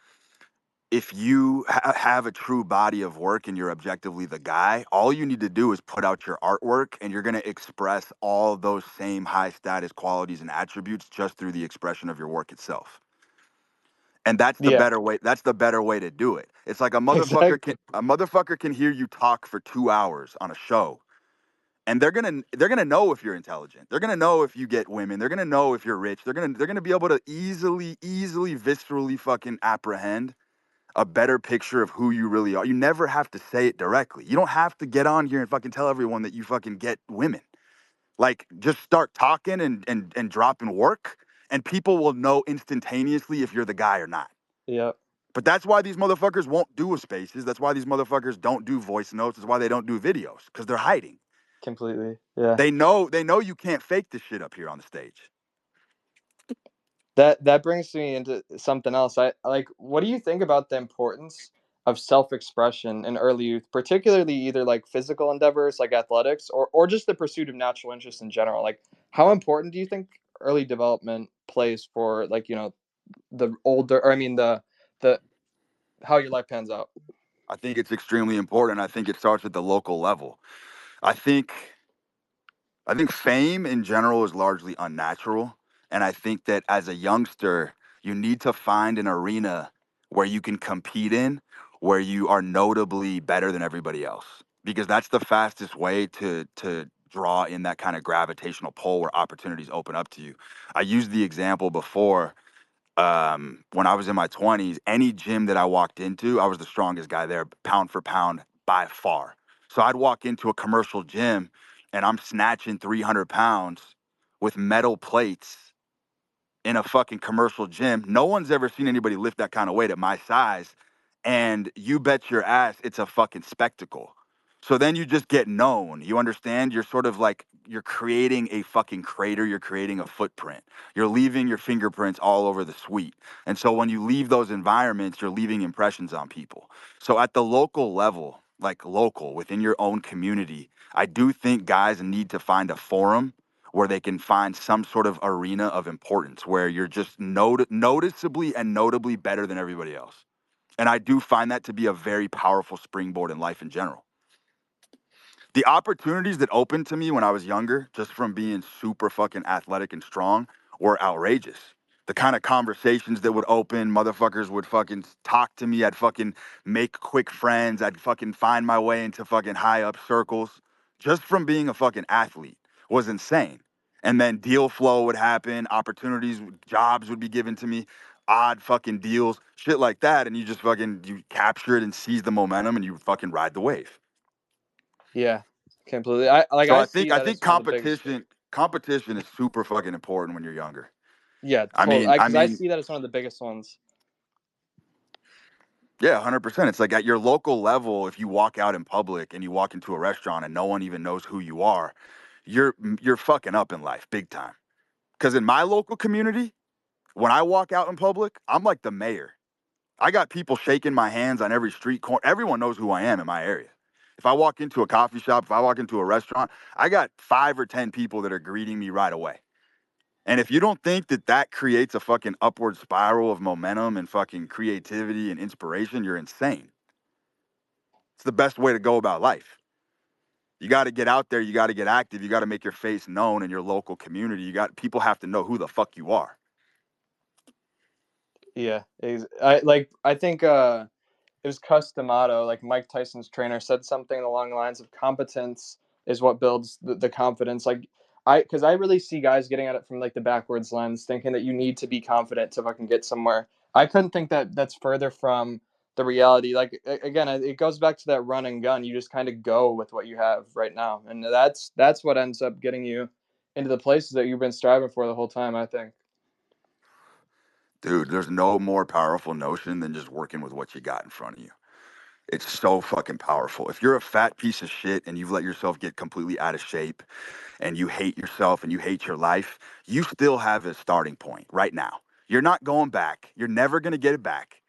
if you have a true body of work and you're objectively the guy, all you need to do is put out your artwork and you're going to express all of those same high status qualities and attributes just through the expression of your work itself. And that's the Yeah, better way. That's the better way to do it. It's like exactly. a motherfucker can hear you talk for 2 hours on a show, and they're gonna know if you're intelligent. They're gonna know if you get women. They're gonna know if you're rich. They're gonna be able to easily viscerally fucking apprehend a better picture of who you really are. You never have to say it directly. You don't have to get on here and fucking tell everyone that you fucking get women. Like just start talking and dropping work, and people will know instantaneously if you're the guy or not. Yeah. But that's why these motherfuckers won't do a spaces. That's why these motherfuckers don't do voice notes. That's why they don't do videos, because they're hiding. Completely. Yeah. They know you can't fake this shit up here on the stage. That brings me into something else. I like, what do you think about the importance of self-expression in early youth, particularly either like physical endeavors like athletics or just the pursuit of natural interest in general? Like, how important do you think early development plays for, like, the older, or I mean the how your life pans out? I think it's extremely important. I think it starts at the local level. I think I think fame in general is largely unnatural. And I think that as a youngster, you need to find an arena where you can compete in, where you are notably better than everybody else. Because that's the fastest way to draw in that kind of gravitational pull where opportunities open up to you. I used the example before, when I was in my 20s, any gym that I walked into, I was the strongest guy there, pound for pound, by far. So I'd walk into a commercial gym and I'm snatching 300 pounds with metal plates in a fucking commercial gym. No one's ever seen anybody lift that kind of weight at my size. And you bet your ass it's a fucking spectacle. So then you just get known. You understand? You're sort of like, you're creating a fucking crater. You're creating a footprint. You're leaving your fingerprints all over the suite. And so when you leave those environments, you're leaving impressions on people. So at the local level, like local within your own community, I do think guys need to find a forum where they can find some sort of arena of importance where you're just noticeably and notably better than everybody else. And I do find that to be a very powerful springboard in life in general. The opportunities that opened to me when I was younger, just from being super fucking athletic and strong, were outrageous. The kind of conversations that would open, motherfuckers would fucking talk to me. I'd fucking make quick friends. I'd fucking find my way into fucking high up circles just from being a fucking athlete was insane. And then deal flow would happen, opportunities, jobs would be given to me, odd fucking deals, shit like that. And you just fucking, you capture it and seize the momentum and you fucking ride the wave. Yeah, completely. I So I see think I that think as one of the biggest. competition is super fucking important when you're younger. Yeah, I totally. mean, I Because I mean, see that as one of the biggest ones. yeah, 100%. It's like at your local level, if you walk out in public and you walk into a restaurant and no one even knows who you are, you're fucking up in life big time. Because in my local community, when I walk out in public, I'm like the mayor. I got people shaking my hands on every street corner. Everyone knows who I am in my area. If I walk into a coffee shop, if I walk into a restaurant, I got 5 or 10 people that are greeting me right away. And if you don't think that that creates a fucking upward spiral of momentum and fucking creativity and inspiration, you're insane. It's the best way to go about life. You got to get out there. You got to get active. You got to make your face known in your local community. People have to know who the fuck you are. Yeah, I think it was Customato, like Mike Tyson's trainer, said something along the lines of competence is what builds the confidence. Like, because I really see guys getting at it from like the backwards lens, thinking that you need to be confident to fucking get somewhere. I couldn't think that that's further from the reality. Like, again, it goes back to that run and gun. You just kind of go with what you have right now, and that's what ends up getting you into the places that you've been striving for the whole time, I think. Dude, there's no more powerful notion than just working with what you got in front of you. It's so fucking powerful. If you're a fat piece of shit and you've let yourself get completely out of shape and you hate yourself and you hate your life, you still have a starting point right now. You're not going back. You're never going to get it back.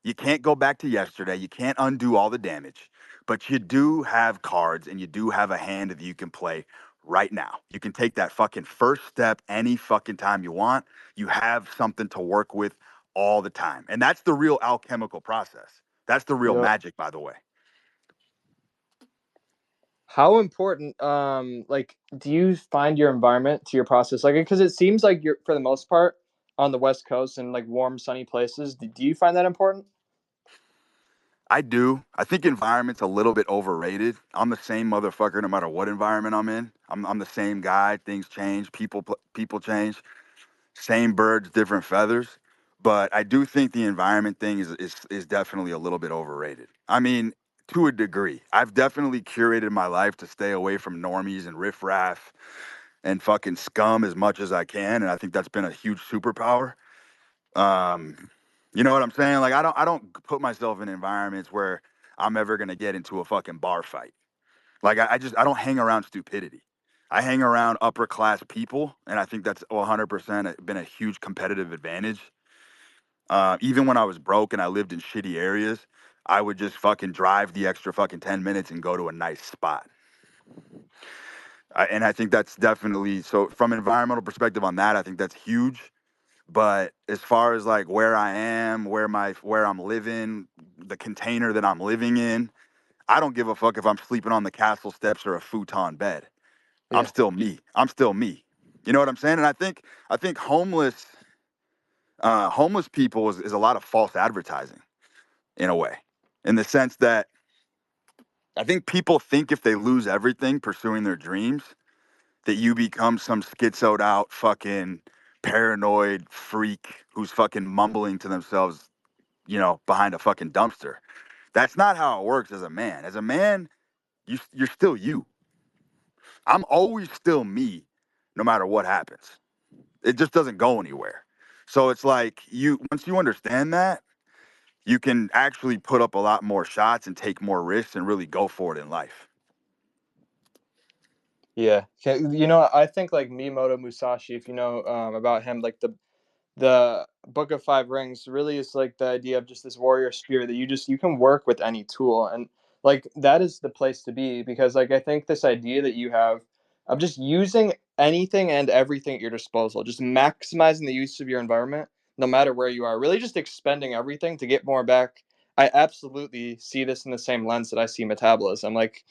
You can't go back to yesterday. You can't undo all the damage, but you do have cards and you do have a hand that you can play right now. You can take that fucking first step any fucking time you want. You have something to work with all the time. And that's the real alchemical process. That's the real Yep. magic, by the way. How important, like, do you find your environment to your process? Like, because it seems like you're, for the most part, on the West Coast and like warm, sunny places. Do you find that important? I do. I think environment's a little bit overrated. I'm the same motherfucker no matter what environment I'm in. I'm the same guy. Things change. People change. Same birds, different feathers. But I do think the environment thing is definitely a little bit overrated. I mean, to a degree. I've definitely curated my life to stay away from normies and riffraff and fucking scum as much as I can, and I think that's been a huge superpower. Um, You know what I'm saying? Like I don't put myself in environments where I'm ever gonna get into a fucking bar fight. Like I don't hang around stupidity. I hang around upper class people, and I think that's 100% been a huge competitive advantage. Even when I was broke and I lived in shitty areas, I would just fucking drive the extra fucking 10 minutes and go to a nice spot. And I think that's definitely so. From an environmental perspective on that, I think that's huge. But as far as like where I am, where I'm living, the container that I'm living in, I don't give a fuck if I'm sleeping on the castle steps or a futon bed. I'm Yeah. still me. I'm still me. You know what I'm saying? And I think homeless people is a lot of false advertising in a way, in the sense that I think people think if they lose everything pursuing their dreams, that you become some schizoed out fucking paranoid freak who's fucking mumbling to themselves, behind a fucking dumpster. That's not how it works as a man. As a man, you're still you. I'm always still me, no matter what happens. It just doesn't go anywhere. So it's like once you understand that, you can actually put up a lot more shots and take more risks and really go for it in life. Yeah. You know, I think like Miyamoto Musashi, if you know about him, like the Book of Five Rings really is like the idea of just this warrior spirit that you can work with any tool, and like that is the place to be, because like I think this idea that you have of just using anything and everything at your disposal, just maximizing the use of your environment no matter where you are, really just expending everything to get more back. I absolutely see this in the same lens that I see metabolism. Like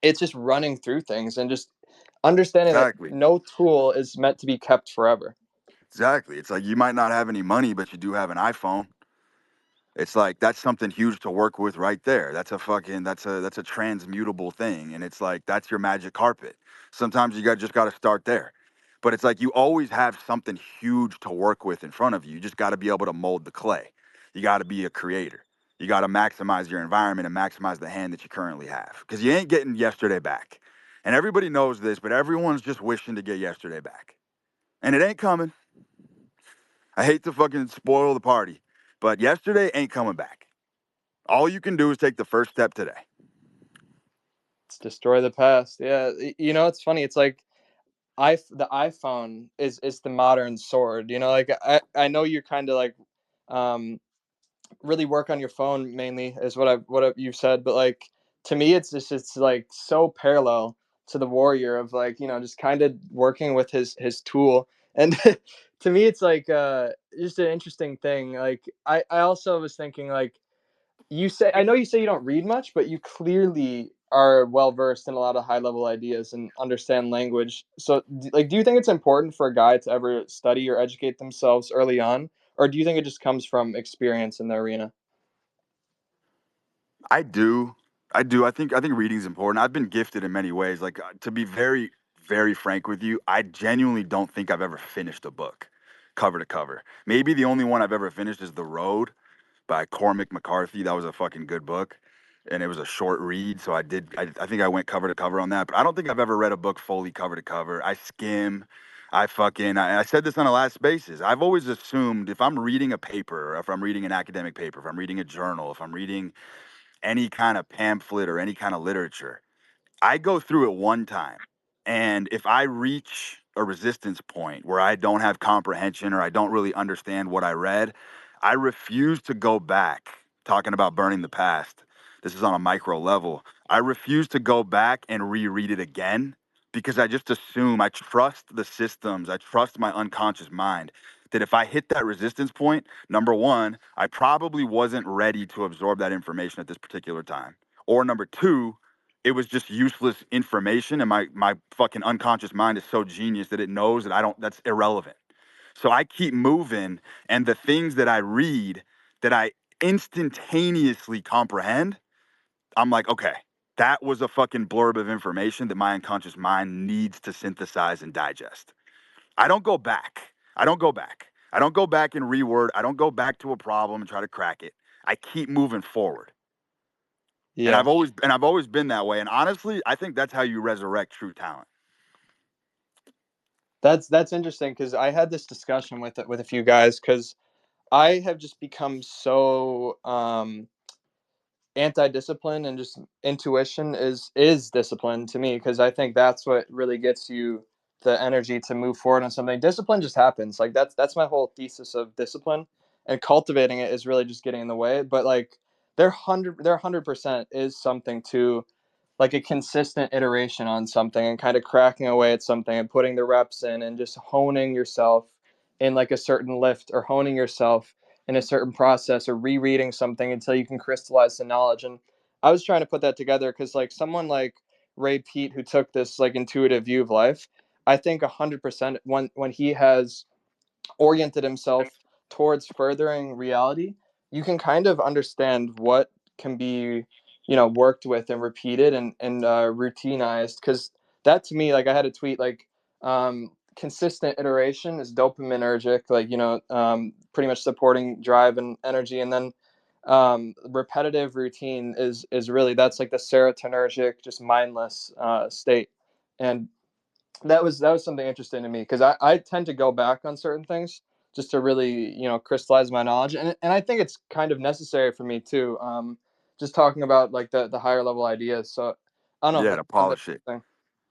it's just running through things and just understanding that Exactly. no tool is meant to be kept forever. Exactly. It's like you might not have any money, but you do have an iPhone. It's like that's something huge to work with right there. That's a transmutable thing, and it's like that's your magic carpet. Sometimes you just got to start there. But it's like you always have something huge to work with in front of you. You just got to be able to mold the clay. You got to be a creator. You got to maximize your environment and maximize the hand that you currently have, because you ain't getting yesterday back. And everybody knows this, but everyone's just wishing to get yesterday back. And it ain't coming. I hate to fucking spoil the party, but yesterday ain't coming back. All you can do is take the first step today. It's destroy the past. Yeah, you know, it's funny. It's like the iPhone is the modern sword. You know, like I know you're kind of like um really work on your phone mainly is you've said, but like to me it's like so parallel to the warrior of like, you know, just kind of working with his tool. And to me it's like just an interesting thing. Like I also was thinking like, I know you say you don't read much, but you clearly are well versed in a lot of high level ideas and understand language. So, like, do you think it's important for a guy to ever study or educate themselves early on, or do you think it just comes from experience in the arena? I do. I think reading is important. I've been gifted in many ways. Like to be very, very frank with you, I genuinely don't think I've ever finished a book cover to cover. Maybe the only one I've ever finished is The Road by Cormac McCarthy. That was a fucking good book. And it was a short read. So I think I went cover to cover on that. But I don't think I've ever read a book fully cover to cover. I skim. I said this on the last spaces. I've always assumed if I'm reading a paper, or if I'm reading an academic paper, if I'm reading a journal, if I'm reading any kind of pamphlet or any kind of literature, I go through it one time. And if I reach a resistance point where I don't have comprehension or I don't really understand what I read, I refuse to go back. Talking about burning the past, this is on a micro level. I refuse to go back and reread it again, because I just assume, I trust the systems, I trust my unconscious mind, that if I hit that resistance point, number one, I probably wasn't ready to absorb that information at this particular time. Or number two, it was just useless information, and my fucking unconscious mind is so genius that it knows that I don't that's irrelevant. So I keep moving, and the things that I read that I instantaneously comprehend, I'm like, okay, that was a fucking blurb of information that my unconscious mind needs to synthesize and digest. I don't go back. I don't go back. I don't go back and reword. I don't go back to a problem and try to crack it. I keep moving forward. And Yeah, I've always been that way. And honestly, I think that's how you resurrect true talent. that's interesting because I had this discussion with a few guys because I have just become so anti-discipline, and just intuition is discipline to me, because I think that's what really gets you the energy to move forward on something. Discipline just happens. Like that's my whole thesis of discipline, and cultivating it is really just getting in the way. But like there 100% is something to like a consistent iteration on something, and kind of cracking away at something and putting the reps in and just honing yourself in like a certain lift, or honing yourself in a certain process, or rereading something until you can crystallize the knowledge. And I was trying to put that together because like someone like Ray Pete, who took this like intuitive view of life, I think 100% when he has oriented himself towards furthering reality, you can kind of understand what can be, worked with and repeated and routinized. Because that to me, like I had a tweet like, consistent iteration is dopaminergic, like pretty much supporting drive and energy, and then repetitive routine is really, that's like the serotonergic, just mindless state. And that was something interesting to me, because I tend to go back on certain things just to really crystallize my knowledge, and I think it's kind of necessary for me too, just talking about like the higher level ideas. So I don't know, Yeah, that's to something polish it. interesting.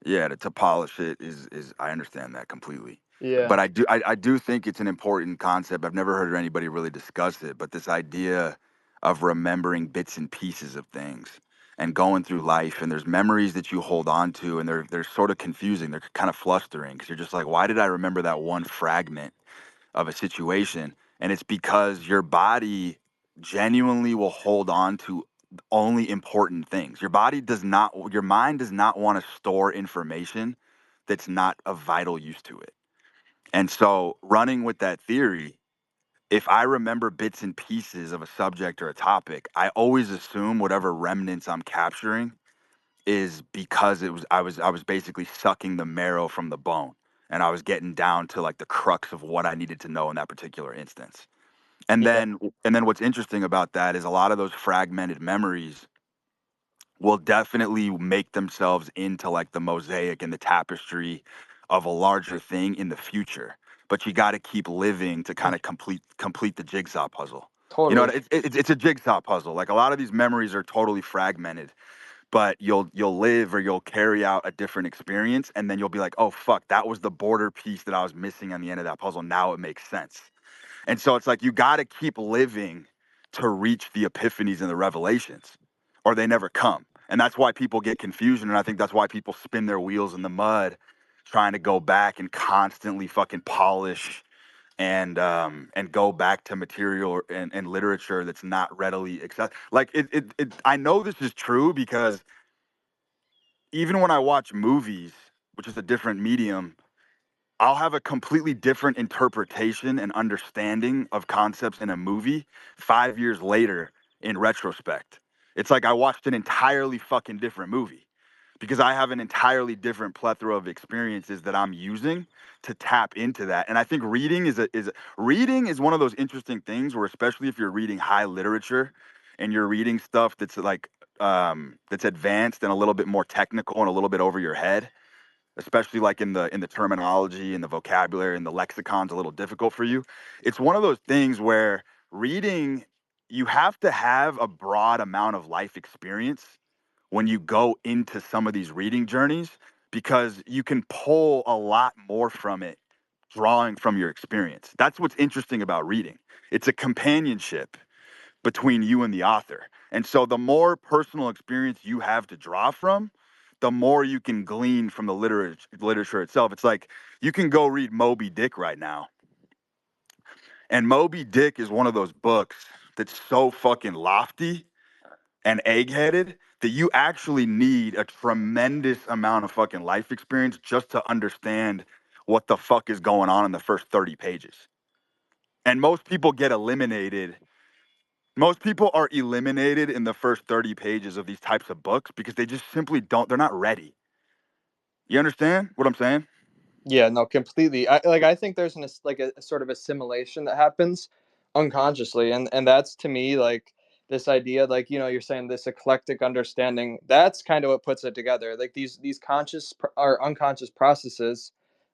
Yeah, to polish it is I understand that completely. Yeah. But I do think it's an important concept. I've never heard anybody really discuss it, but this idea of remembering bits and pieces of things and going through life, and there's memories that you hold on to, and they're sort of confusing. They're kind of flustering because you're just like, why did I remember that one fragment of a situation? And it's because your body genuinely will hold on to only important things. Your mind does not want to store information that's not of vital use to it. And so, running with that theory, if I remember bits and pieces of a subject or a topic, I always assume whatever remnants I'm capturing is because I was basically sucking the marrow from the bone, and I was getting down to like the crux of what I needed to know in that particular instance. And Yeah. then what's interesting about that is a lot of those fragmented memories will definitely make themselves into like the mosaic and the tapestry of a larger thing in the future. But you got to keep living to kind of complete the jigsaw puzzle. You know, Totally. it's a jigsaw puzzle. Like a lot of these memories are totally fragmented, but you'll live or you'll carry out a different experience, and then you'll be like, oh fuck, that was the border piece that I was missing on the end of that puzzle. Now it makes sense. And so it's like you got to keep living to reach the epiphanies and the revelations, or they never come. And that's why people get confusion. And I think that's why people spin their wheels in the mud trying to go back and constantly fucking polish and go back to material and literature that's not readily accessible. Like I know this is true because even when I watch movies, which is a different medium, I'll have a completely different interpretation and understanding of concepts in a movie 5 years later in retrospect. It's like I watched an entirely fucking different movie because I have an entirely different plethora of experiences that I'm using to tap into that. And I think reading is one of those interesting things where, especially if you're reading high literature and you're reading stuff that's like that's advanced and a little bit more technical and a little bit over your head, especially like in the terminology and the vocabulary and the lexicon's a little difficult for you. It's one of those things where reading, you have to have a broad amount of life experience when you go into some of these reading journeys, because you can pull a lot more from it drawing from your experience. That's what's interesting about reading. It's a companionship between you and the author. And so the more personal experience you have to draw from, the more you can glean from the literature itself. It's like you can go read Moby Dick right now. And Moby Dick is one of those books that's so fucking lofty and egg-headed that you actually need a tremendous amount of fucking life experience just to understand what the fuck is going on in the first 30 pages. And most people are eliminated in the first 30 pages of these types of books because they just simply they're not ready. You understand what I'm saying? Yeah, no, completely. I think there's like a sort of assimilation that happens unconsciously, and that's to me like this idea, like you're saying, this eclectic understanding. That's kind of what puts it together. Like these conscious or unconscious processes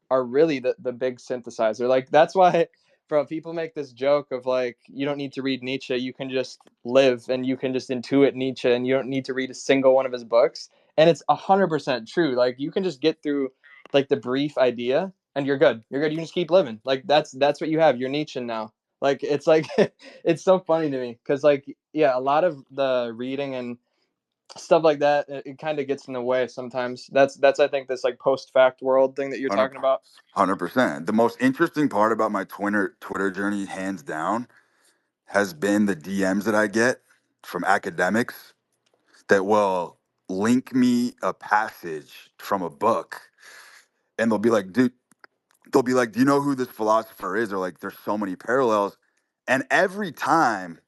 are really the big synthesizer. Like that's why bro, people make this joke of like, you don't need to read Nietzsche, you can just live and you can just intuit Nietzsche and you don't need to read a single one of his books. And it's 100% true. Like you can just get through like the brief idea and you're good. You're good. You can just keep living. Like that's what you have. You're Nietzschean now. Like it's like it's so funny to me because like yeah, a lot of the reading and stuff like that it kind of gets in the way sometimes. That's I think this like post fact world thing that you're 100, talking about. 100%. The most interesting part about my Twitter journey, hands down, has been the DMs that I get from academics that will link me a passage from a book, and they'll be like, dude, they'll be like, do you know who this philosopher is? Or like, there's so many parallels. And every time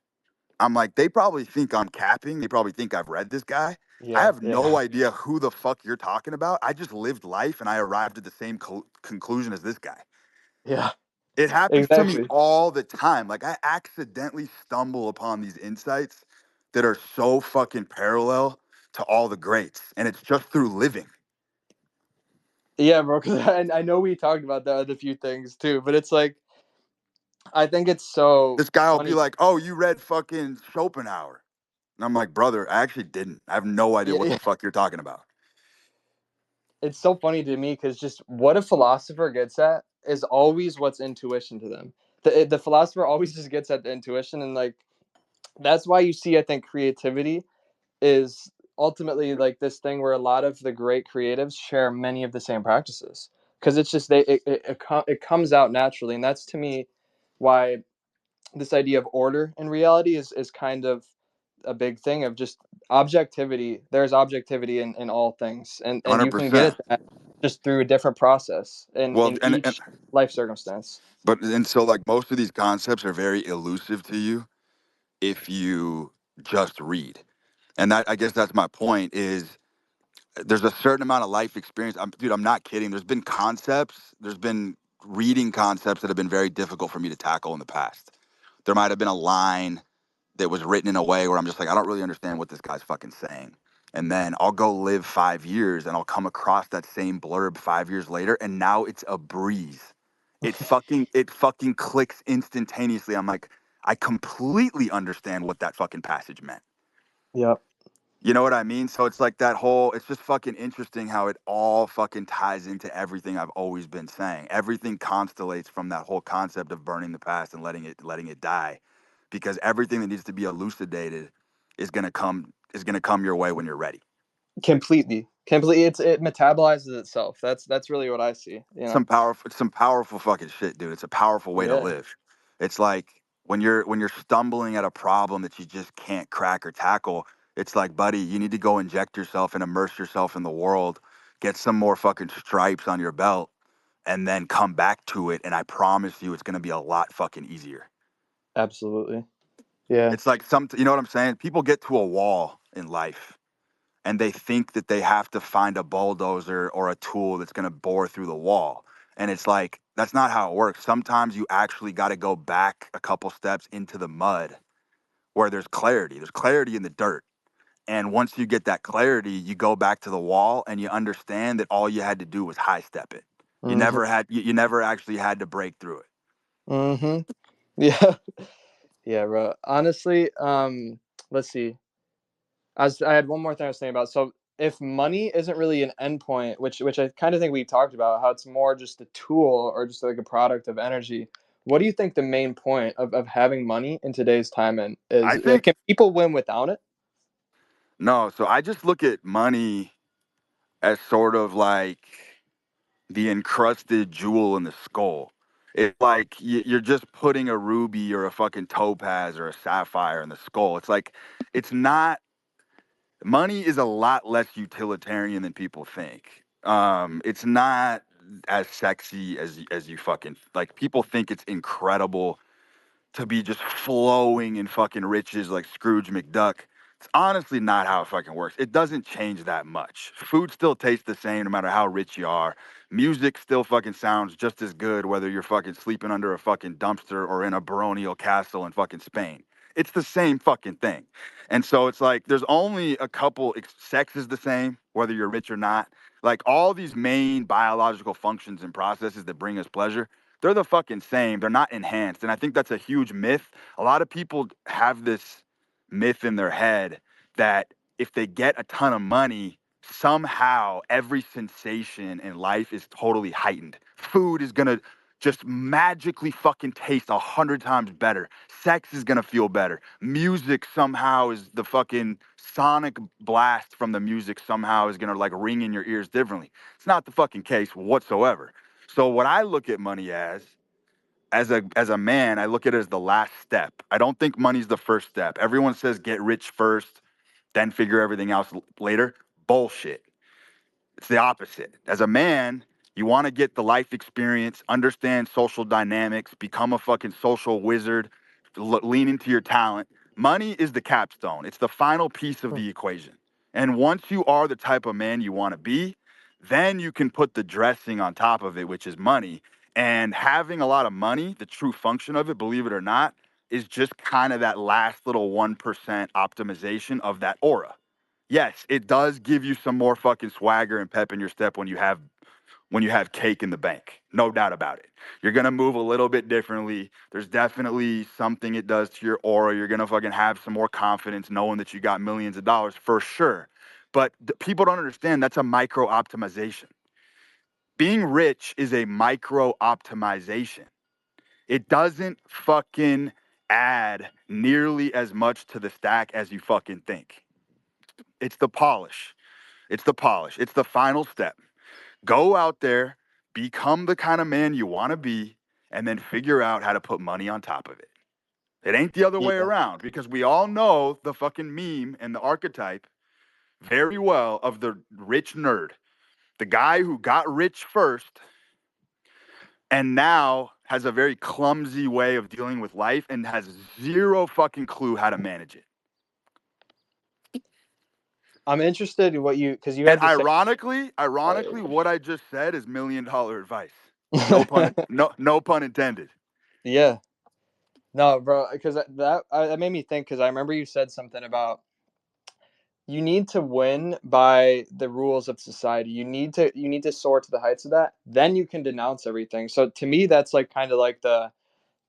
I'm like, they probably think I'm capping. They probably think I've read this guy. I Yeah, have yeah, no idea who the fuck you're talking about. I just lived life and I arrived at the same conclusion as this guy. yeah, It happens to me exactly. all the time. Like I accidentally stumble upon these insights that are so fucking parallel to all the greats. And it's just through living. Yeah, bro. Because I know we talked about that other few things too, but it's like I think it's so This guy will be funny. like, oh, you read fucking Schopenhauer. And I'm like, brother, I actually didn't. I have no idea Yeah, what the yeah. fuck you're talking about. It's so funny to me because just what a philosopher gets at is always what's intuition to them. The philosopher always just gets at the intuition, and like that's why you see I think creativity is ultimately like this thing where a lot of the great creatives share many of the same practices because it's just it comes out naturally, and that's to me why this idea of order in reality is kind of a big thing of just objectivity. There's objectivity in all things, and you can get 100%. at that just through a different process Well, in and each life circumstance. but and so like most of these concepts are very elusive to you if you just read. And that, I guess that's my point, is there's a certain amount of life experience. Dude, I'm not kidding. There's been reading concepts that have been very difficult for me to tackle in the past. There might have been a line that was written in a way where I'm just like, I don't really understand what this guy's fucking saying. And then I'll go live 5 years and I'll come across that same blurb 5 years later, and now it's a breeze. It fucking clicks instantaneously. I'm like, I completely understand what that fucking passage meant. Yep. You know what I mean? So it's like that whole, it's just fucking interesting how it all fucking ties into everything I've always been saying. Everything constellates from that whole concept of burning the past and letting it die. Because everything that needs to be elucidated is gonna come your way when you're ready. Completely. It metabolizes itself. That's really what I see. You know. Some powerful fucking shit, dude. It's a powerful way to Yeah. live. It's like when you're stumbling at a problem that you just can't crack or tackle, it's like, buddy, you need to go inject yourself and immerse yourself in the world, get some more fucking stripes on your belt, and then come back to it. And I promise you, it's gonna be a lot fucking easier. Absolutely. Yeah. It's like you know what I'm saying? People get to a wall in life and they think that they have to find a bulldozer or a tool that's going to bore through the wall. And it's like, that's not how it works. Sometimes you actually got to go back a couple steps into the mud where there's clarity. There's clarity in the dirt. And once you get that clarity, you go back to the wall and you understand that all you had to do was high step it. Mhm. You never actually had to break through it. Mhm. Yeah. Yeah, bro. Honestly, let's see. I had one more thing I was thinking about. So if money isn't really an endpoint, which I kind of think we talked about, how it's more just a tool or just like a product of energy. What do you think the main point of having money in today's time and I is? think, Can people win without it? no, so I just look at money as sort of like the encrusted jewel in the skull. It's like you're just putting a ruby or a fucking topaz or a sapphire in the skull. It's like, it's not, money is a lot less utilitarian than people think. It's not as sexy as you fucking, like, people think it's incredible to be just flowing in fucking riches like Scrooge McDuck. It's honestly not how it fucking works. It doesn't change that much. Food still tastes the same no matter how rich you are. Music still fucking sounds just as good whether you're fucking sleeping under a fucking dumpster or in a baronial castle in fucking Spain. It's the same fucking thing. And so it's like there's only a couple, sex is the same whether you're rich or not. Like all these main biological functions and processes that bring us pleasure, they're the fucking same. They're not enhanced. And I think that's a huge myth. A lot of people have this myth in their head that if they get a ton of money, somehow every sensation in life is totally heightened. Food is gonna just magically fucking taste 100 times better. Sex is gonna feel better. Music somehow is the fucking sonic blast from the music somehow is gonna like ring in your ears differently. It's not the fucking case whatsoever. So what I look at money as a man, I look at it as the last step. I don't think money's the first step. Everyone says get rich first, then figure everything else later. Bullshit. It's the opposite. As a man, you want to get the life experience, understand social dynamics, become a fucking social wizard, lean into your talent. Money is the capstone. It's the final piece of the equation. And once you are the type of man you want to be, then you can put the dressing on top of it, which is money. And having a lot of money, the true function of it, believe it or not, is just kind of that last little 1% optimization of that aura. Yes, it does give you some more fucking swagger and pep in your step when you have cake in the bank. No doubt about it. You're gonna move a little bit differently. There's definitely something it does to your aura. You're gonna fucking have some more confidence knowing that you got millions of dollars for sure. But people don't understand that's a micro optimization. Being rich is a micro optimization. It doesn't fucking add nearly as much to the stack as you fucking think. It's the polish. It's the polish. It's the final step. Go out there, become the kind of man you want to be, and then figure out how to put money on top of it. It ain't the other way Yeah. around because we all know the fucking meme and the archetype very well of the rich nerd. The guy who got rich first and now has a very clumsy way of dealing with life and has zero fucking clue how to manage it. I'm interested in what because you And had to say. ironically, what I just said is $1,000,000 advice. No pun intended. Yeah. No, bro, because that made me think. Because I remember you said something about you need to win by the rules of society. You need to soar to the heights of that. Then you can denounce everything. So to me, that's like kind of like the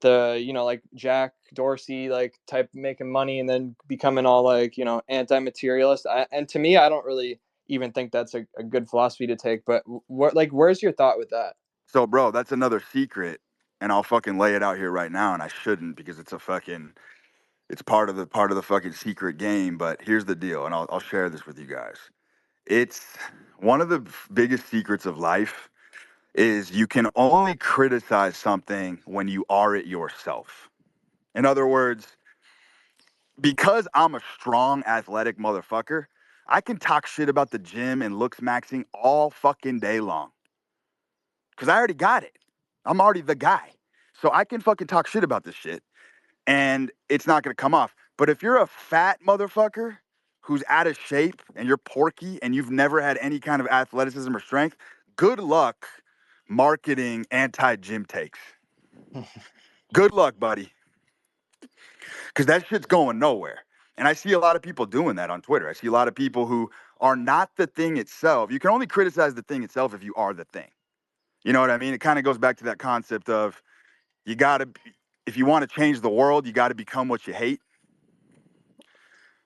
like Jack Dorsey like type making money and then becoming all like anti-materialist. And to me, I don't really even think that's a good philosophy to take. But where's your thought with that? So, bro, that's another secret, and I'll fucking lay it out here right now, and I shouldn't because it's part of the fucking secret game. But here's the deal, and I'll share this with you guys. It's one of the biggest secrets of life is you can only criticize something when you are it yourself. In other words, because I'm a strong, athletic motherfucker, I can talk shit about the gym and looks maxing all fucking day long because I already got it. I'm already the guy. So I can fucking talk shit about this shit and it's not gonna come off. But if you're a fat motherfucker who's out of shape and you're porky and you've never had any kind of athleticism or strength, good luck marketing anti-gym takes. Good luck, buddy. Because that shit's going nowhere. And I see a lot of people doing that on Twitter. I see a lot of people who are not the thing itself. You can only criticize the thing itself if you are the thing. You know what I mean? It kind of goes back to that concept of you got to, if you want to change the world, you got to become what you hate.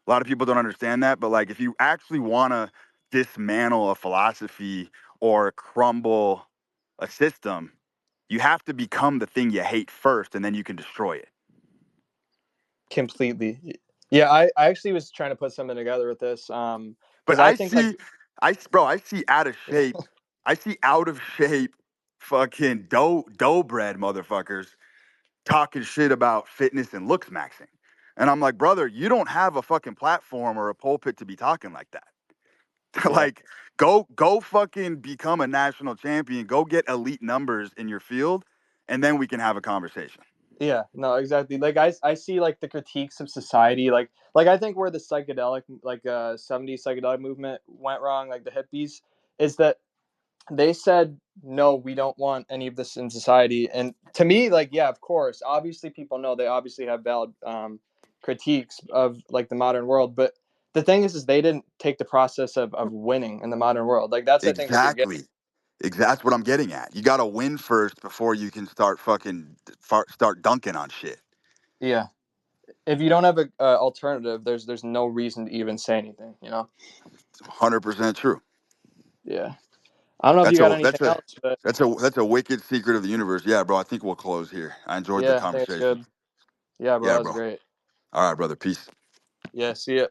A lot of people don't understand that. But like, if you actually want to dismantle a philosophy or crumble a system, you have to become the thing you hate first, and then you can destroy it. Completely. Yeah, I actually was trying to put something together with this. But Because I think like I see out of shape. I see out of shape fucking dough bread motherfuckers talking shit about fitness and looks maxing. And I'm like, brother, you don't have a fucking platform or a pulpit to be talking like that. yeah. Like, go fucking become a national champion. Go get elite numbers in your field, and then we can have a conversation. Yeah, no, exactly. Like I see like the critiques of society, like I think where the psychedelic 70s psychedelic movement went wrong, like the hippies, is that they said no, we don't want any of this in society. And to me, like yeah, of course, obviously people know they obviously have valid critiques of like the modern world, but the thing is they didn't take the process of winning in the modern world. Like that's I think what you're getting. Exactly. That's what I'm getting at. You got to win first before you can start start dunking on shit. Yeah. If you don't have a alternative, there's no reason to even say anything, you know? It's 100% true. Yeah. I don't know if you That's got a anything that's a else, but that's a wicked secret of the universe. Yeah, bro. I think we'll close here. I enjoyed the yeah, I think it's conversation. good. Yeah, bro, Yeah, that was bro. great. All right, brother. Peace. Yeah, see ya.